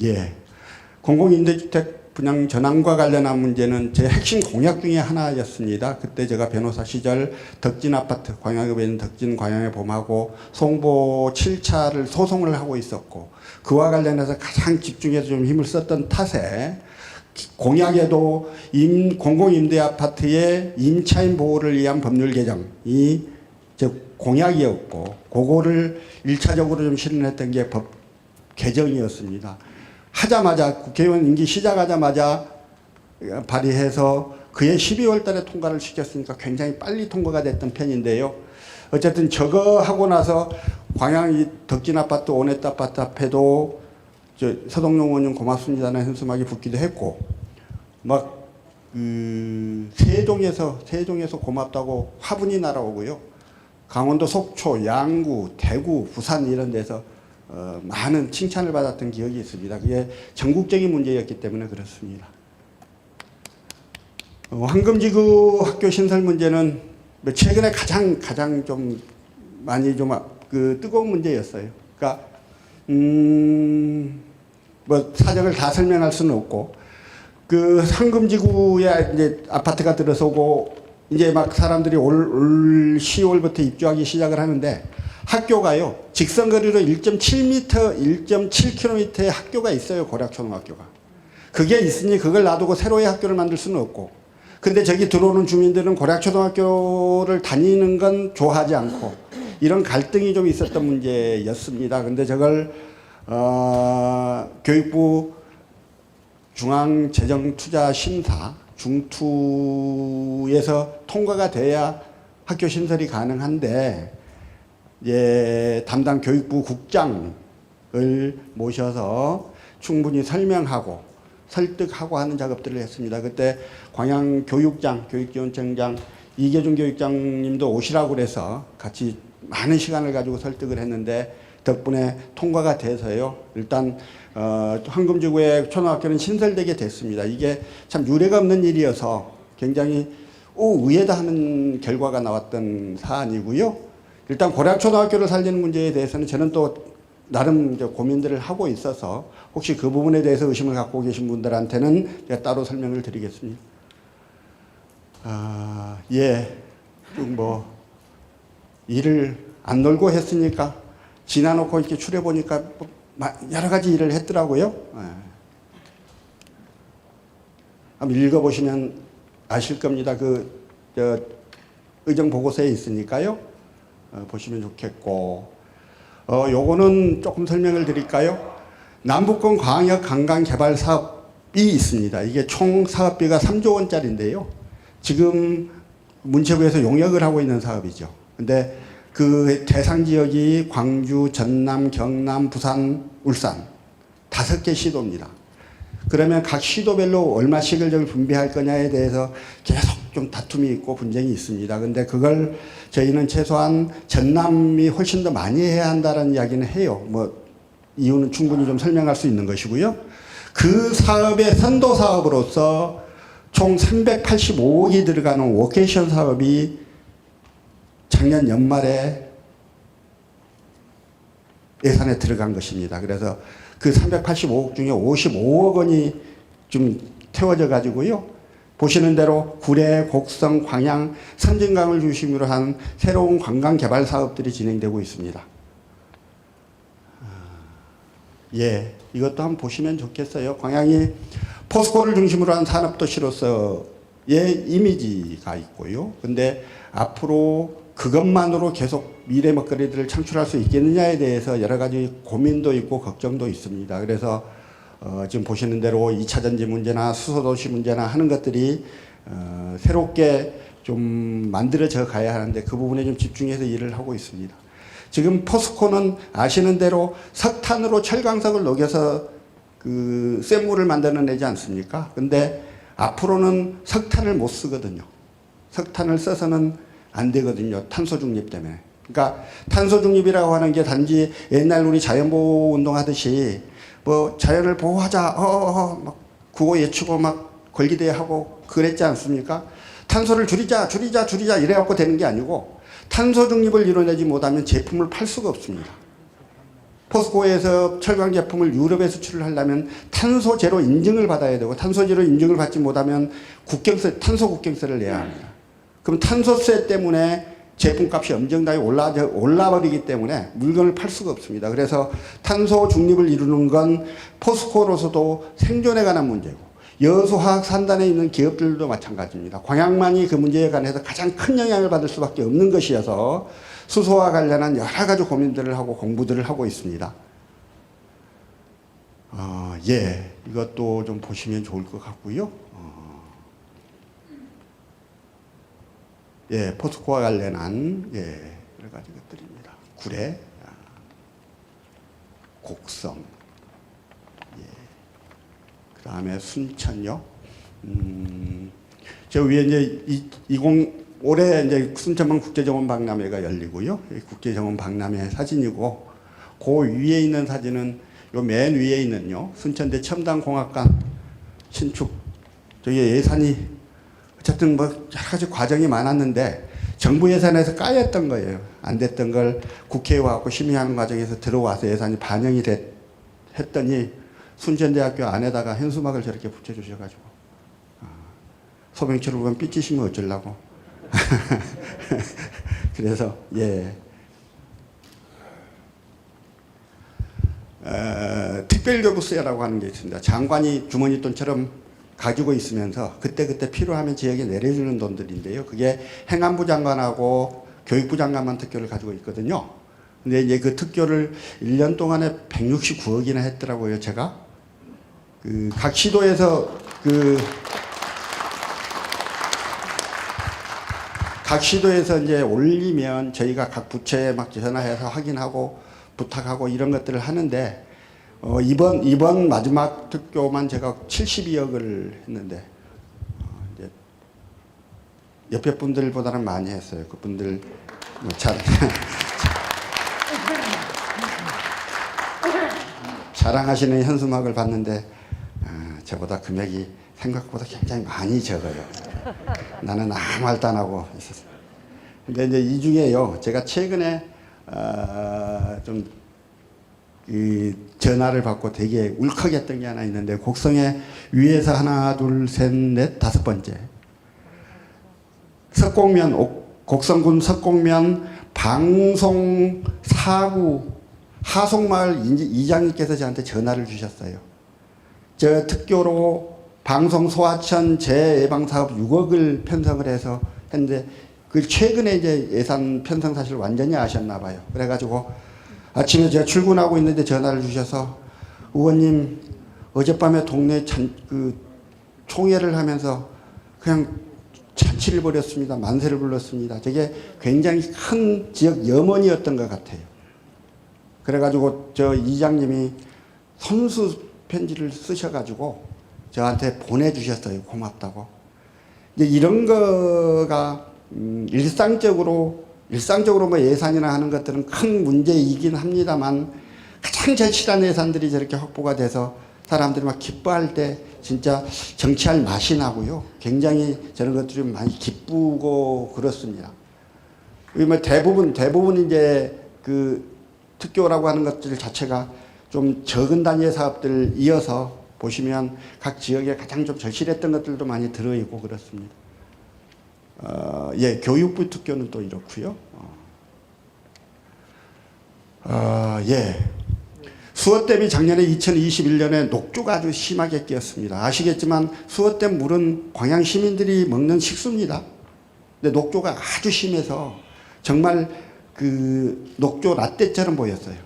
예. 공공임대주택 분양 전환과 관련한 문제는 제 핵심 공약 중에 하나였습니다. 그때 제가 변호사 시절 덕진 아파트, 광양읍에 있는 덕진 광양의 봄하고 송보 7차를 소송을 하고 있었고 그와 관련해서 가장 집중해서 좀 힘을 썼던 탓에 공약에도 공공임대 아파트의 임차인 보호를 위한 법률 개정이 공약이었고 그거를 1차적으로 좀 실현했던 게 법 개정이었습니다. 하자마자 국회의원 임기 시작하자마자 발의해서 그해 12월 달에 통과를 시켰으니까 굉장히 빨리 통과가 됐던 편인데요. 어쨌든 저거 하고 나서 광양 덕진 아파트, 오네트 아파트 앞에도 서동용 의원님 고맙습니다는 현수막이 붙기도 했고 막 세종에서 고맙다고 화분이 날아오고요. 강원도 속초, 양구, 대구, 부산 이런 데서 많은 칭찬을 받았던 기억이 있습니다. 그게 전국적인 문제였기 때문에 그렇습니다. 황금지구 학교 신설 문제는 최근에 가장 좀 많이 좀 뜨거운 문제였어요. 그러니까 뭐 사정을 다 설명할 수는 없고 그 황금지구에 이제 아파트가 들어서고 이제 막 사람들이 올 10월부터 입주하기 시작을 하는데 학교가요 직선거리로 1.7km의 학교가 있어요. 고략초등학교가. 그게 있으니 그걸 놔두고 새로의 학교를 만들 수는 없고 근데 저기 들어오는 주민들은 고략초등학교를 다니는 건 좋아하지 않고 이런 갈등이 좀 있었던 문제였습니다. 근데 저걸 교육부 중앙재정투자심사 중투에서 통과가 돼야 학교 신설이 가능한데 예, 담당 교육부 국장을 모셔서 충분히 설명하고 설득하고 하는 작업들을 했습니다. 그때 광양교육장, 교육지원청장 이계준 교육장님도 오시라고 그래서 같이 많은 시간을 가지고 설득을 했는데 덕분에 통과가 돼서요. 일단 황금지구의 초등학교는 신설되게 됐습니다. 이게 참 유례가 없는 일이어서 굉장히 의외다 하는 결과가 나왔던 사안이고요. 일단 고략초등학교를 살리는 문제에 대해서는 저는 또 나름 고민들을 하고 있어서 혹시 그 부분에 대해서 의심을 갖고 계신 분들한테는 제가 따로 설명을 드리겠습니다. 예, 뭐 일을 안 놀고 했으니까 지나놓고 이렇게 추려보니까 여러 가지 일을 했더라고요. 한번 읽어보시면 아실 겁니다. 의정 보고서에 있으니까요. 보시면 좋겠고 요거는 조금 설명을 드릴까요? 남북권 광역 관광 개발 사업이 있습니다. 이게 총 사업비가 3조 원짜리인데요. 지금 문체부에서 용역을 하고 있는 사업이죠. 근데 그 대상 지역이 광주, 전남, 경남, 부산, 울산 5개 시도입니다. 그러면 각 시도별로 얼마씩을 좀 분배할 거냐에 대해서 계속 좀 다툼이 있고 분쟁이 있습니다. 근데 그걸 저희는 최소한 전남이 훨씬 더 많이 해야 한다는 이야기는 해요. 뭐 이유는 충분히 좀 설명할 수 있는 것이고요. 그 사업의 선도 사업으로서 총 385억이 들어가는 워케이션 사업이 작년 연말에 예산에 들어간 것입니다. 그래서 그 385억 중에 55억 원이 좀 태워져 가지고요. 보시는 대로 구례, 곡성, 광양, 선진강을 중심으로 한 새로운 관광 개발 사업들이 진행되고 있습니다. 예, 이것도 한번 보시면 좋겠어요. 광양이 포스코를 중심으로 한 산업도시로서의 이미지가 있고요. 근데 앞으로 그것만으로 계속 미래 먹거리들을 창출할 수 있겠느냐에 대해서 여러 가지 고민도 있고 걱정도 있습니다. 그래서 지금 보시는 대로 2차 전지 문제나 수소도시 문제나 하는 것들이 새롭게 좀 만들어져 가야 하는데 그 부분에 좀 집중해서 일을 하고 있습니다. 지금 포스코는 아시는 대로 석탄으로 철광석을 녹여서 그 쇳물을 만들어내지 않습니까? 근데 앞으로는 석탄을 못 쓰거든요. 석탄을 써서는 안 되거든요. 탄소 중립 때문에. 그러니까 탄소 중립이라고 하는 게 단지 옛날 우리 자연보호 운동하듯이 뭐 자연을 보호하자 막 구호 외치고 막 걸기대하고 그랬지 않습니까? 탄소를 줄이자 이래갖고 되는 게 아니고 탄소 중립을 이뤄내지 못하면 제품을 팔 수가 없습니다. 포스코에서 철강 제품을 유럽에 수출을 하려면 탄소 제로 인증을 받아야 되고 탄소 제로 인증을 받지 못하면 국경세, 탄소 국경세를 내야 합니다. 그럼 탄소세 때문에 제품값이 엄청나게 올라버리기 때문에 물건을 팔 수가 없습니다. 그래서 탄소 중립을 이루는 건 포스코로서도 생존에 관한 문제고 여수화학 산단에 있는 기업들도 마찬가지입니다. 광양만이 그 문제에 관해서 가장 큰 영향을 받을 수밖에 없는 것이어서 수소와 관련한 여러 가지 고민들을 하고 공부들을 하고 있습니다. 예, 이것도 좀 보시면 좋을 것 같고요. 예, 포스코와 관련한 여러 가지 것들입니다. 구례, 곡성, 그 다음에 순천요. 저 위에 이제 올해 이제 순천만 국제정원 박람회가 열리고요. 국제정원 박람회 사진이고, 그 위에 있는 사진은 요 맨 위에 있는요. 순천대 첨단공학관 신축. 저기 예산이 어쨌든 뭐 여러 가지 과정이 많았는데 정부 예산에서 까였던 거예요. 안 됐던 걸 국회에 와서 심의하는 과정에서 들어와서 예산이 반영이 했더니 순천대학교 안에다가 현수막을 저렇게 붙여주셔가지고 소병철을 보면 삐치시면 어쩌려고. 그래서 예. 특별교부세라고 하는 게 있습니다. 장관이 주머니 돈처럼 가지고 있으면서 그때그때 필요하면 지역에 내려주는 돈들인데요. 그게 행안부 장관하고 교육부 장관만 특교를 가지고 있거든요. 근데 이제 그 특교를 1년 동안에 169억이나 했더라고요, 제가. 각 시도에서 각 시도에서 이제 올리면 저희가 각 부처에 막 전화해서 확인하고 부탁하고 이런 것들을 하는데 이번 마지막 특교만 제가 72억을 했는데 이제 옆에 분들보다는 많이 했어요. 그분들 자랑하시는 현수막을 봤는데 저보다 금액이 생각보다 굉장히 많이 적어요. 나는 아무 말도 안 하고 있었어요. 근데 이제 이 중에요, 제가 최근에 좀 전화를 받고 되게 울컥했던 게 하나 있는데, 곡성에 위에서 하나, 둘, 셋, 넷, 5번째. 곡성군 석곡면 방송 사구 하송마을 이장님께서 저한테 전화를 주셨어요. 저 특교로 방송 소하천 재예방사업 6억을 편성을 해서 했는데, 그 최근에 이제 예산 편성 사실 완전히 아셨나 봐요. 그래가지고 아침에 제가 출근하고 있는데 전화를 주셔서, 의원님 어젯밤에 동네 총회를 하면서 그냥 잔치를 벌였습니다. 만세를 불렀습니다. 저게 굉장히 큰 지역 염원이었던 것 같아요. 그래가지고 저 이장님이 손수 편지를 쓰셔가지고 저한테 보내주셨어요. 고맙다고. 이제 이런 거가 일상적으로 뭐 예산이나 하는 것들은 큰 문제이긴 합니다만, 가장 절실한 예산들이 저렇게 확보가 돼서 사람들이 막 기뻐할 때 진짜 정치할 맛이 나고요. 굉장히 저런 것들이 많이 기쁘고 그렇습니다. 뭐 대부분 이제 그 특교라고 하는 것들 자체가 좀 적은 단위의 사업들 이어서 보시면 각 지역에 가장 좀 절실했던 것들도 많이 들어있고 그렇습니다. 예, 교육부 특교는 또 이렇고요. 예. 수어댐이 작년에 2021년에 녹조가 아주 심하게 끼었습니다. 아시겠지만 수어댐 물은 광양 시민들이 먹는 식수입니다. 근데 녹조가 아주 심해서 정말 그 녹조 라떼처럼 보였어요.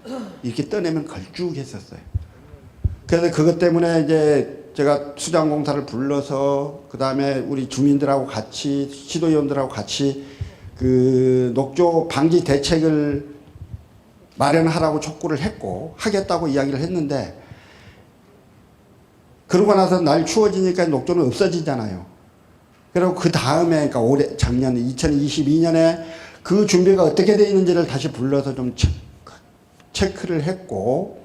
이렇게 떠내면 걸쭉했었어요. 그래서 그것 때문에 이제 제가 수장공사를 불러서 그 다음에 우리 주민들하고 같이 시도위원들하고 같이 그 녹조 방지 대책을 마련하라고 촉구를 했고 하겠다고 이야기를 했는데 그러고 나서 날 추워지니까 녹조는 없어지잖아요. 그리고 그 다음에 그러니까 올해 작년 2022년에 그 준비가 어떻게 되어 있는지를 다시 불러서 좀 체크를 했고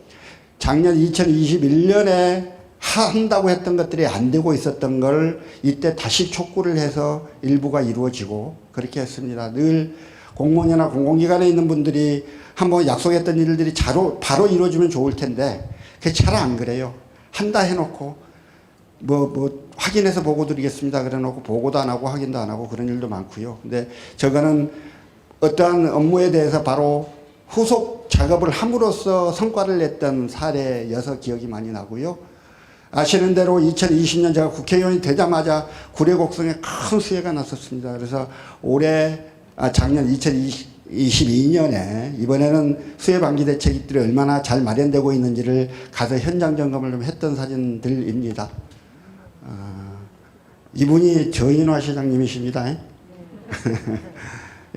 작년 2021년에 한다고 했던 것들이 안 되고 있었던 걸 이때 다시 촉구를 해서 일부가 이루어지고 그렇게 했습니다. 늘 공무원이나 공공기관에 있는 분들이 한번 약속했던 일들이 바로 이루어지면 좋을 텐데 그게 잘 안 그래요. 한다 해놓고 뭐 확인해서 보고 드리겠습니다 그래 놓고 보고도 안 하고 확인도 안 하고 그런 일도 많고요. 근데 저거는 어떠한 업무에 대해서 바로 후속 작업을 함으로써 성과를 냈던 사례여서 기억이 많이 나고요. 아시는 대로 2020년 제가 국회의원이 되자마자 구례곡성에 큰 수해가 났었습니다. 그래서 작년 2022년에 이번에는 수해 방지 대책들이 얼마나 잘 마련되고 있는지를 가서 현장 점검을 좀 했던 사진들입니다. 이분이 정인화 시장님이십니다.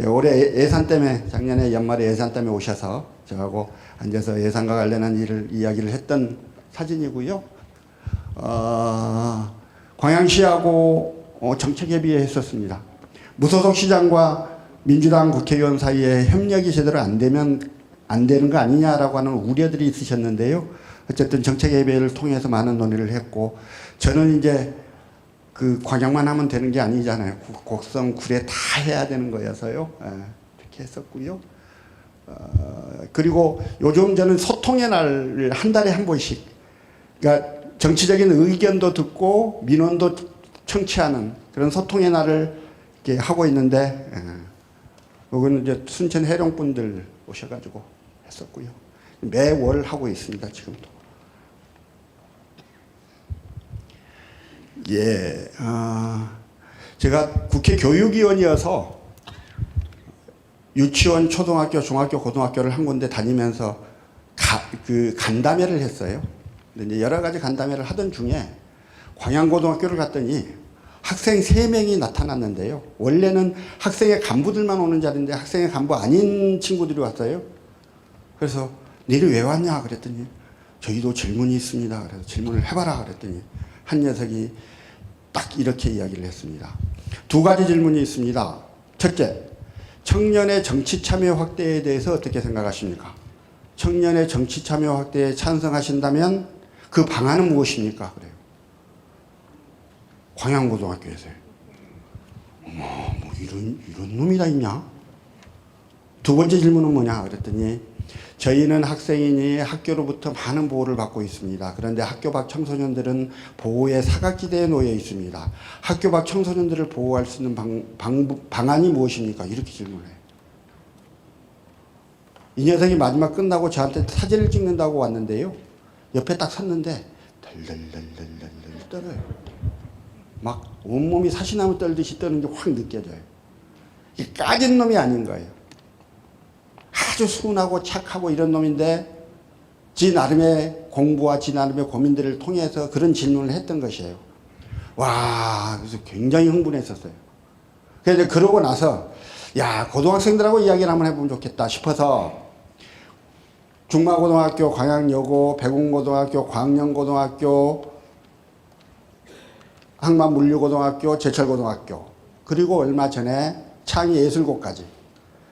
올해 예산 때문에 작년에 연말에 예산 때문에 오셔서 저하고 앉아서 예산과 관련한 이야기를 했던 사진이고요. 광양시하고 정책협의했었습니다. 무소속 시장과 민주당 국회의원 사이에 협력이 제대로 안 되면 안 되는 거 아니냐라고 하는 우려들이 있으셨는데요. 어쨌든 정책협의회를 통해서 많은 논의를 했고 저는 이제 그 광양만 하면 되는 게 아니잖아요. 곡성, 구례 다 해야 되는 거여서요. 이렇게 했었고요. 그리고 요즘 저는 소통의 날을 한 달에 한 번씩 그러니까 정치적인 의견도 듣고 민원도 청취하는 그런 소통의 날을 이렇게 하고 있는데 이거는 이제 순천 해령분들 오셔가지고 했었고요. 매월 하고 있습니다. 지금도. 예, 제가 국회 교육위원이어서 유치원, 초등학교, 중학교, 고등학교를 한 군데 다니면서 간담회를 했어요. 근데 이제 여러 가지 간담회를 하던 중에 광양고등학교를 갔더니 학생 3명이 나타났는데요. 원래는 학생의 간부들만 오는 자리인데 학생의 간부 아닌 친구들이 왔어요. 그래서 너희 왜 왔냐 그랬더니 저희도 질문이 있습니다. 그래서 질문을 해봐라 그랬더니 한 녀석이 딱 이렇게 이야기를 했습니다. 2가지 질문이 있습니다. 첫째, 청년의 정치 참여 확대에 대해서 어떻게 생각하십니까? 청년의 정치 참여 확대에 찬성하신다면 그 방안은 무엇입니까? 그래요. 광양고등학교에서요. 어머, 뭐 이런 놈이 다 있냐? 2번째 질문은 뭐냐? 그랬더니 저희는 학생이니 학교로부터 많은 보호를 받고 있습니다. 그런데 학교 밖 청소년들은 보호의 사각지대에 놓여 있습니다. 학교 밖 청소년들을 보호할 수 있는 방안이 무엇입니까? 이렇게 질문해요. 이 녀석이 마지막 끝나고 저한테 사진을 찍는다고 왔는데요. 옆에 딱 섰는데 덜덜덜덜덜 떨어요. 막 온몸이 사시나무 떨듯이 떠는 게 확 느껴져요. 이게 까진 놈이 아닌 거예요. 아주 순하고 착하고 이런 놈인데 지 나름의 공부와 지 나름의 고민들을 통해서 그런 질문을 했던 것이에요. 와, 그래서 굉장히 흥분했었어요. 그래서 그러고 나서 야, 고등학생들하고 이야기를 한번 해보면 좋겠다 싶어서 중마고등학교, 광양여고, 백운고등학교, 광명고등학교, 항만물류고등학교, 제철고등학교 그리고 얼마 전에 창의예술고까지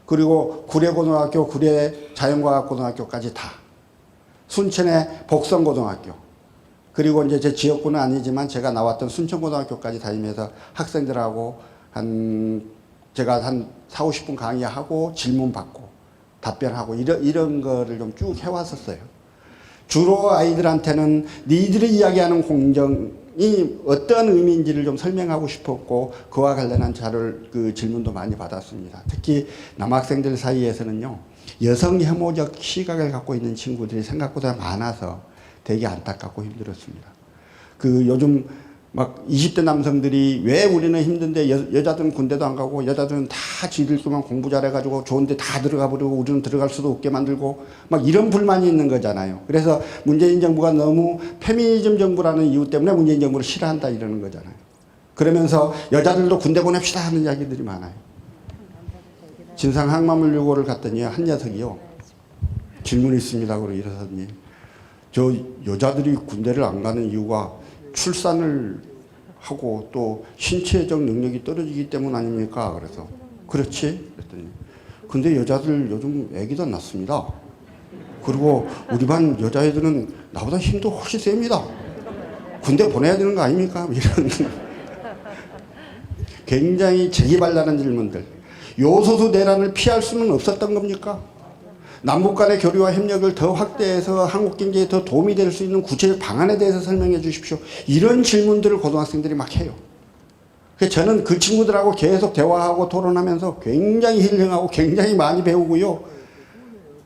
그리고 구례고등학교, 구례자연과학고등학교까지 다 순천의 복성고등학교 그리고 이제 제 지역구는 아니지만 제가 나왔던 순천고등학교까지 다니면서 학생들하고 제가 한 40, 50분 강의하고 질문 받고 답변하고 이런 거를 좀 쭉 해왔었어요. 주로 아이들한테는 니들이 이야기하는 공정이 어떤 의미인지를 좀 설명하고 싶었고 그와 관련한 질문도 많이 받았습니다. 특히 남학생들 사이에서는요. 여성 혐오적 시각을 갖고 있는 친구들이 생각보다 많아서 되게 안타깝고 힘들었습니다. 요즘 막 20대 남성들이 왜 우리는 힘든데 여자들은 군대도 안 가고 여자들은 다 지들끼만 공부 잘해가지고 좋은데 다 들어가 버리고 우리는 들어갈 수도 없게 만들고 막 이런 불만이 있는 거잖아요. 그래서 문재인 정부가 너무 페미니즘 정부라는 이유 때문에 문재인 정부를 싫어한다 이러는 거잖아요. 그러면서 여자들도 군대 보냅시다 하는 이야기들이 많아요. 진상 항마물류고를 갔더니 한 녀석이요. 질문이 있습니다. 그러고 이러더니 저 여자들이 군대를 안 가는 이유가 출산을 하고 또 신체적 능력이 떨어지기 때문 아닙니까? 그래서 그렇지? 그랬더니 근데 여자들 요즘 애기도 낳습니다. 그리고 우리 반 여자애들은 나보다 힘도 훨씬 셉니다. 군대 보내야 되는 거 아닙니까? 이런 굉장히 재기발랄한 질문들. 요소수 내란을 피할 수는 없었던 겁니까? 남북 간의 교류와 협력을 더 확대해서 한국 경제에 더 도움이 될 수 있는 구체적 방안에 대해서 설명해 주십시오. 이런 질문들을 고등학생들이 막 해요. 그래서 저는 그 친구들하고 계속 대화하고 토론하면서 굉장히 힐링하고 굉장히 많이 배우고요.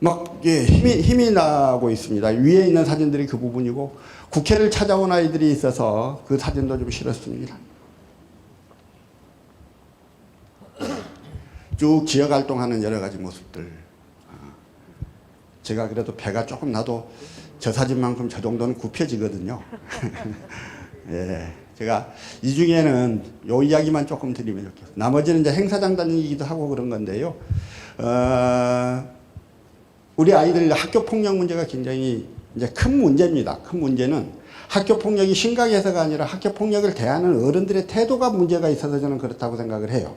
막 힘이 나고 있습니다. 위에 있는 사진들이 그 부분이고 국회를 찾아온 아이들이 있어서 그 사진도 좀 실었습니다. 쭉 지역 활동하는 여러 가지 모습들. 제가 그래도 배가 조금 나도 저 사진만큼 저 정도는 굽혀지거든요. 예, 제가 이 중에는 요 이야기만 조금 드리면 좋겠어요. 나머지는 이제 행사장 다니기도 하고 그런 건데요. 우리 아이들 학교 폭력 문제가 굉장히 이제 큰 문제입니다. 큰 문제는 학교 폭력이 심각해서가 아니라 학교 폭력을 대하는 어른들의 태도가 문제가 있어서 저는 그렇다고 생각을 해요.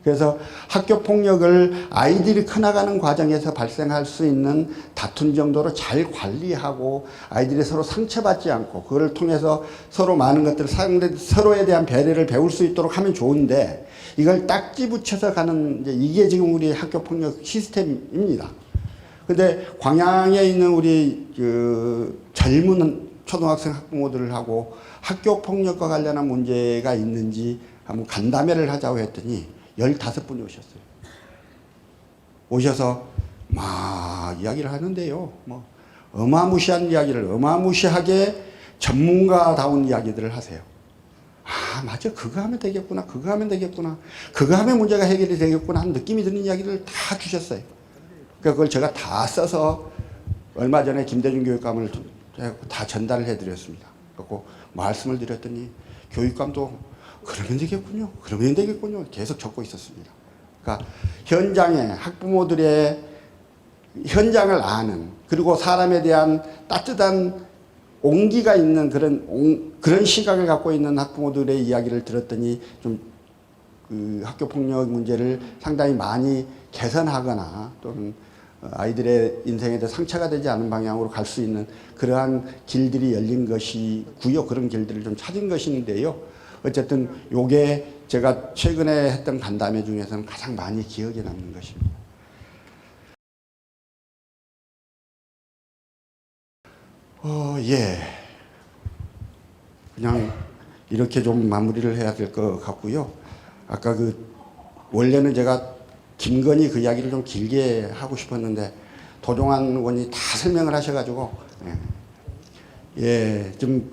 그래서 학교 폭력을 아이들이 커나가는 과정에서 발생할 수 있는 다툼 정도로 잘 관리하고 아이들이 서로 상처받지 않고 그걸 통해서 서로 많은 것들을 서로에 대한 배려를 배울 수 있도록 하면 좋은데 이걸 딱지 붙여서 가는 이게 지금 우리 학교 폭력 시스템입니다. 근데 광양에 있는 우리 그 젊은 초등학생 학부모들하고 학교 폭력과 관련한 문제가 있는지 한번 간담회를 하자고 했더니 15분이 오셨어요. 오셔서 막 이야기를 하는데요. 뭐 어마무시한 이야기를 어마무시하게 전문가다운 이야기들을 하세요. 아 맞아 그거 하면 되겠구나 그거 하면 되겠구나 그거 하면 문제가 해결이 되겠구나 하는 느낌이 드는 이야기를 다 주셨어요. 그걸 제가 다 써서 얼마 전에 김대중 교육감을 다 전달을 해드렸습니다. 그리고 말씀을 드렸더니 교육감도 그러면 되겠군요. 그러면 되겠군요. 계속 적고 있었습니다. 그러니까 현장에 학부모들의 현장을 아는 그리고 사람에 대한 따뜻한 온기가 있는 그런 시각을 갖고 있는 학부모들의 이야기를 들었더니 좀 그 학교 폭력 문제를 상당히 많이 개선하거나 또는 아이들의 인생에 대해 상처가 되지 않은 방향으로 갈 수 있는 그러한 길들이 열린 것이고요. 그런 길들을 좀 찾은 것인데요. 어쨌든 요게 제가 최근에 했던 간담회 중에서는 가장 많이 기억에 남는 것입니다. 예. 그냥 이렇게 좀 마무리를 해야 될 것 같고요. 아까 원래는 제가 김건희 그 이야기를 좀 길게 하고 싶었는데 도종환 의원이 다 설명을 하셔가지고 좀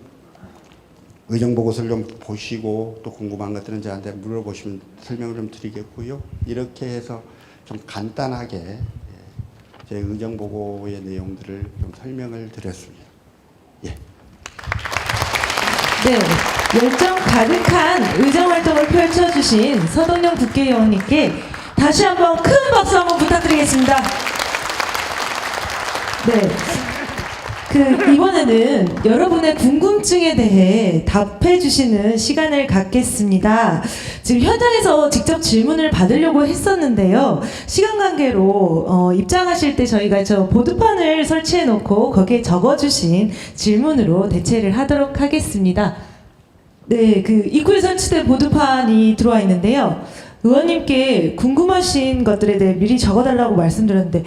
의정보고서를 좀 보시고 또 궁금한 것들은 저한테 물어보시면 설명을 좀 드리겠고요. 이렇게 해서 좀 간단하게 제 의정보고의 내용들을 좀 설명을 드렸습니다. 예. 네, 열정 가득한 의정활동을 펼쳐주신 서동영 국회의원님께 다시 한번 큰 박수 한번 부탁드리겠습니다. 네. 이번에는 여러분의 궁금증에 대해 답해주시는 시간을 갖겠습니다. 지금 현장에서 직접 질문을 받으려고 했었는데요. 시간 관계로 입장하실 때 저희가 저 보드판을 설치해 놓고 거기에 적어주신 질문으로 대체를 하도록 하겠습니다. 네, 입구에 설치된 보드판이 들어와 있는데요. 의원님께 궁금하신 것들에 대해 미리 적어달라고 말씀드렸는데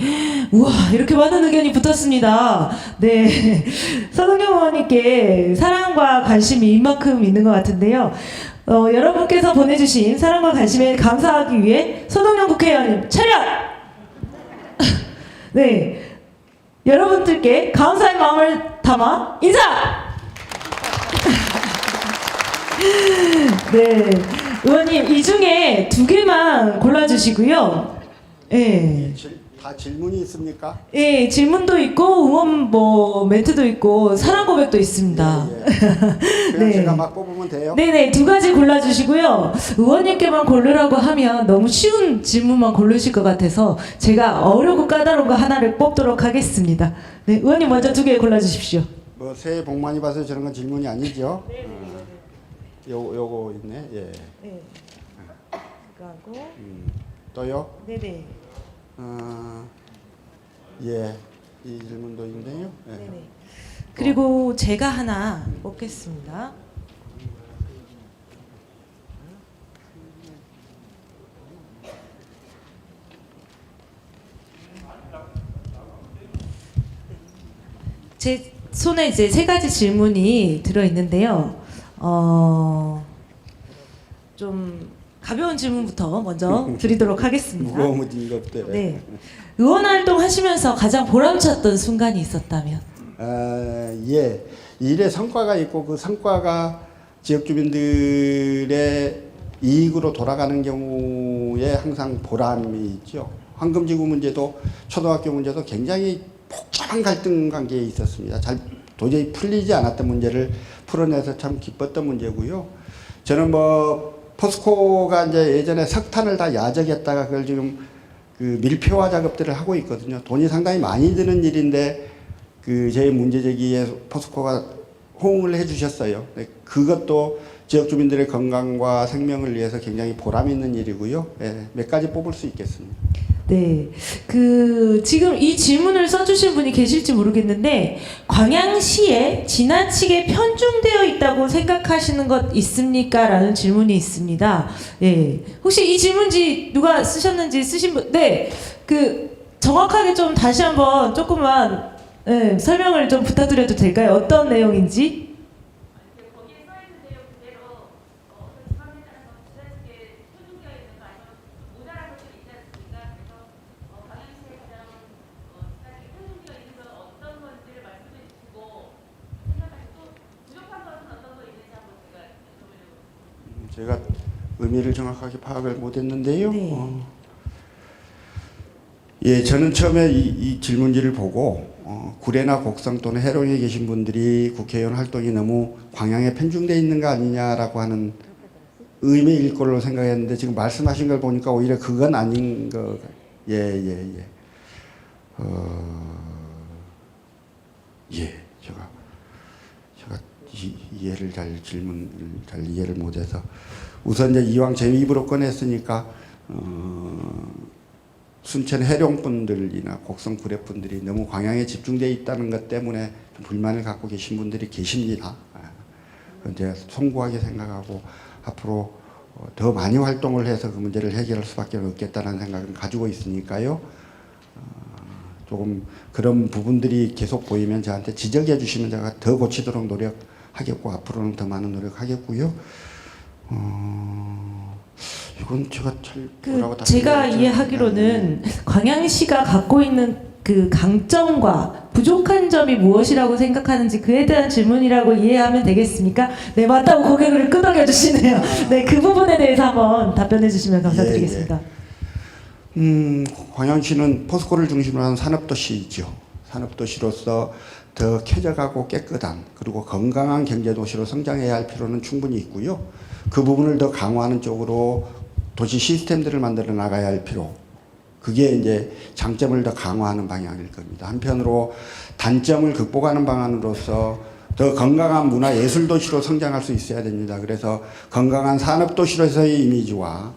우와 이렇게 많은 의견이 붙었습니다. 네, 서동영 의원님께 사랑과 관심이 이만큼 있는 것 같은데요. 여러분께서 보내주신 사랑과 관심에 감사하기 위해 서동영 국회의원님 차렷! 네, 여러분들께 감사의 마음을 담아 인사! 네, 의원님 이 중에 2개만 골라주시고요. 예. 다 질문이 있습니까? 예, 질문도 있고 응원 뭐 멘트도 있고 사랑 고백도 있습니다. 그냥 제가 막 뽑으면 돼요? 네네, 2가지 골라주시고요. 의원님께만 고르라고 하면 너무 쉬운 질문만 고르실 것 같아서 제가 어렵고 까다로운 거 하나를 뽑도록 하겠습니다. 네, 의원님 먼저 2개 골라주십시오. 뭐 새해 복 많이 받으세요 저런 건 질문이 아니죠? 요거 있네. 예. 네. 그거하고. 또요? 네네. 예. 이 질문도 있네요. 예. 네네. 그리고 제가 하나 뽑겠습니다. 제 손에 이제 3가지 질문이 들어 있는데요. 좀 가벼운 질문부터 먼저 드리도록 하겠습니다. 무거운 징겁대. 네. 의원 활동 하시면서 가장 보람찼던 순간이 있었다면? 예. 일의 성과가 있고 그 성과가 지역 주민들의 이익으로 돌아가는 경우에 항상 보람이 있죠. 황금지구 문제도 초등학교 문제도 굉장히 복잡한 갈등 관계에 있었습니다. 도저히 풀리지 않았던 문제를 풀어내서 참 기뻤던 문제고요. 저는 뭐 포스코가 이제 예전에 석탄을 다 야적했다가 그걸 지금 그 밀폐화 작업들을 하고 있거든요. 돈이 상당히 많이 드는 일인데 그 제 문제 제기에 포스코가 호응을 해주셨어요. 그것도 지역 주민들의 건강과 생명을 위해서 굉장히 보람 있는 일이고요. 예, 몇 가지 뽑을 수 있겠습니다. 네, 지금 이 질문을 써주신 분이 계실지 모르겠는데 광양시에 지나치게 편중되어 있다고 생각하시는 것 있습니까? 라는 질문이 있습니다. 예, 혹시 이 질문지 누가 쓰셨는지 쓰신 분, 네, 정확하게 좀 다시 한번 조금만 설명을 좀 부탁드려도 될까요? 어떤 내용인지? 제가 의미를 정확하게 파악을 못했는데요. 네. 예, 저는 처음에 이 질문지를 보고 구례나 곡성 또는 해롱에 계신 분들이 국회의원 활동이 너무 광양에 편중되어 있는 거 아니냐라고 하는 의미일 걸로 생각했는데 지금 말씀하신 걸 보니까 오히려 그건 아닌 거. 예. 제가 이해를 질문을 잘 이해를 못해서 우선 이제 이왕 제 입으로 꺼냈으니까 순천 해룡 분들이나 곡성 구례 분들이 너무 광양에 집중되어 있다는 것 때문에 좀 불만을 갖고 계신 분들이 계십니다. 그건 제가 송구하게 생각하고 앞으로 더 많이 활동을 해서 그 문제를 해결할 수밖에 없겠다는 생각을 가지고 있으니까요. 조금 그런 부분들이 계속 보이면 저한테 지적해 주시면 제가 더 고치도록 노력하겠고 앞으로는 더 많은 노력하겠고요. 이건 제가 잘 뭐라고 제가 이해하기로는 광양시가 갖고 있는 그 강점과 부족한 점이 무엇이라고 생각하는지 그에 대한 질문이라고 이해하면 되겠습니까? 네, 맞다고 고개를 끄덕여 주시네요. 네, 그 부분에 대해서 한번 답변해 주시면 감사드리겠습니다. 광양시는 포스코를 중심으로 하는 산업도시이죠. 산업도시로서 더 쾌적하고 깨끗한 그리고 건강한 경제도시로 성장해야 할 필요는 충분히 있고요. 그 부분을 더 강화하는 쪽으로 도시 시스템들을 만들어 나가야 할 필요. 그게 이제 장점을 더 강화하는 방향일 겁니다. 한편으로 단점을 극복하는 방안으로서 더 건강한 문화 예술 도시로 성장할 수 있어야 됩니다. 그래서 건강한 산업 도시로서의 이미지와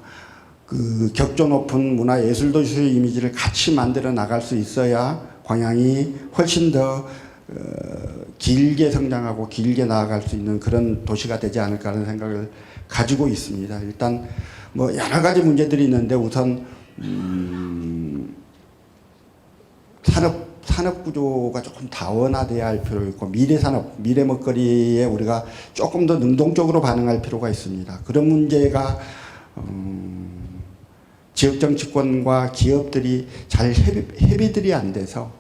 그 격조 높은 문화 예술 도시의 이미지를 같이 만들어 나갈 수 있어야 광양이 훨씬 더 길게 성장하고 길게 나아갈 수 있는 그런 도시가 되지 않을까 하는 생각을 가지고 있습니다. 일단 뭐 여러 가지 문제들이 있는데 우선 산업 구조가 조금 다원화돼야 할 필요 있고 미래 산업, 미래 먹거리에 우리가 조금 더 능동적으로 반응할 필요가 있습니다. 그런 문제가 지역 정치권과 기업들이 잘 협의들이 안 돼서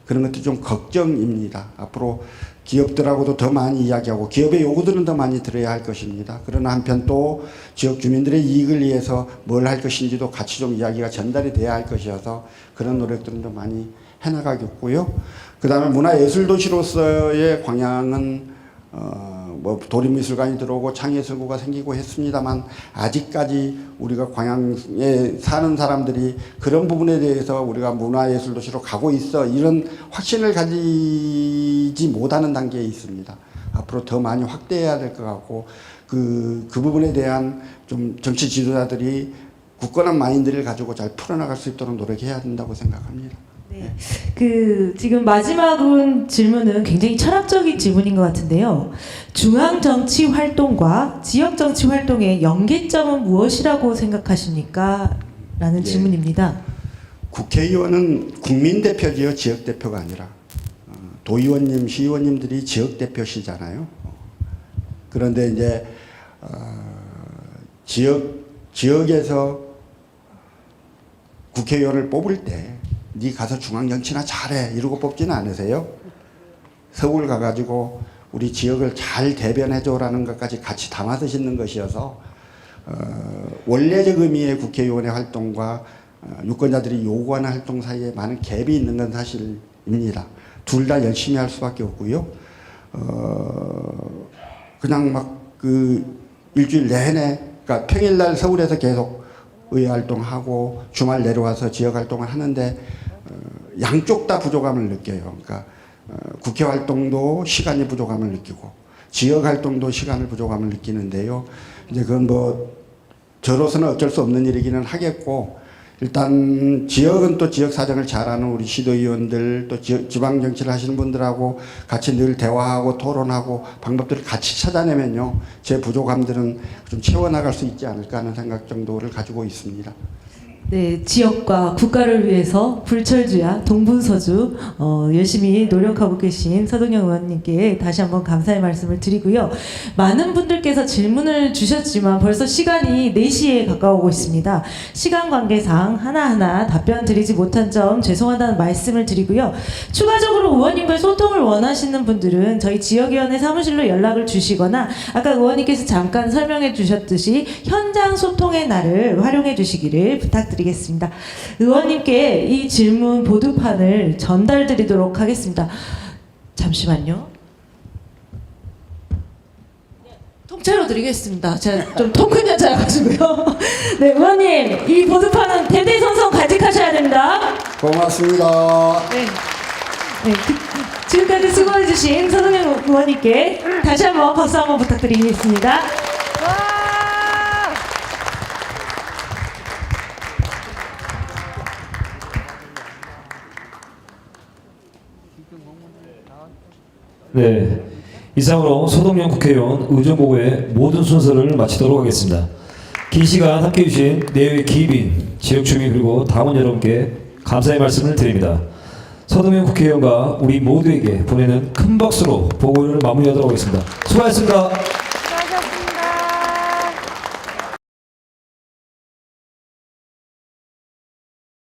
그런 것도 좀 걱정입니다. 앞으로 기업들하고도 더 많이 이야기하고 기업의 요구들은 더 많이 들어야 할 것입니다. 그러나 한편 또 지역 주민들의 이익을 위해서 뭘 할 것인지도 같이 좀 이야기가 전달이 돼야 할 것이어서 그런 노력들은 더 많이 해나가겠고요. 그 다음에 문화예술도시로서의 광양은 뭐 도립미술관이 들어오고 창예술구가 생기고 했습니다만 아직까지 우리가 광양에 사는 사람들이 그런 부분에 대해서 우리가 문화예술도시로 가고 있어 이런 확신을 가지지 못하는 단계에 있습니다. 앞으로 더 많이 확대해야 될 것 같고 그 부분에 대한 좀 정치 지도자들이 굳건한 마인드를 가지고 잘 풀어나갈 수 있도록 노력해야 된다고 생각합니다. 네. 지금 마지막 질문은 굉장히 철학적인 질문인 것 같은데요. 중앙 정치 활동과 지역 정치 활동의 연계점은 무엇이라고 생각하십니까? 라는 질문입니다. 국회의원은 국민 대표지요, 지역 대표가 아니라 도의원님, 시의원님들이 지역 대표시잖아요. 그런데 이제 지역에서 국회의원을 뽑을 때 네 가서 중앙정치나 잘해 이러고 뽑지는 않으세요. 서울 가가지고 우리 지역을 잘 대변해줘라는 것까지 같이 담아서 짓는 것이어서 원래적 의미의 국회의원의 활동과 유권자들이 요구하는 활동 사이에 많은 갭이 있는 건 사실입니다. 둘 다 열심히 할 수밖에 없고요. 그냥 막 일주일 내내, 그러니까 평일날 서울에서 계속 의회 활동하고 주말 내려와서 지역 활동을 하는데 양쪽 다 부족함을 느껴요. 그러니까 국회 활동도 시간이 부족함을 느끼고 지역 활동도 시간을 부족함을 느끼는데요. 이제 그건 뭐 저로서는 어쩔 수 없는 일이기는 하겠고 일단 지역은 또 지역 사정을 잘 아는 우리 시도의원들 또 지방 정치를 하시는 분들하고 같이 늘 대화하고 토론하고 방법들을 같이 찾아내면요. 제 부족함들은 좀 채워나갈 수 있지 않을까 하는 생각 정도를 가지고 있습니다. 네, 지역과 국가를 위해서 불철주야 동분서주 열심히 노력하고 계신 서동영 의원님께 다시 한번 감사의 말씀을 드리고요. 많은 분들께서 질문을 주셨지만 벌써 시간이 4시에 가까우고 있습니다. 시간 관계상 하나하나 답변 드리지 못한 점 죄송하다는 말씀을 드리고요. 추가적으로 의원님과 소통을 원하시는 분들은 저희 지역위원회 사무실로 연락을 주시거나 아까 의원님께서 잠깐 설명해 주셨듯이 현장 소통의 날을 활용해 주시기를 부탁드립니다. 드리겠습니다. 의원님께 이 질문 보도판을 전달 드리도록 하겠습니다. 잠시만요. 통째로 드리겠습니다. 제가 좀 통 큰 여자여가지고요. 네, 의원님 이 보도판은 대대손손 간직하셔야 됩니다. 고맙습니다. 네. 지금까지 수고해주신 서동영 의원님께 다시 한번 박수 한번 부탁드리겠습니다. 네, 이상으로 서동영 국회의원 의정보고의 모든 순서를 마치도록 하겠습니다. 긴 시간 함께해 주신 내외 기빈, 지역 주민 그리고 당원 여러분께 감사의 말씀을 드립니다. 서동영 국회의원과 우리 모두에게 보내는 큰 박수로 보고를 마무리하도록 하겠습니다. 수고하셨습니다.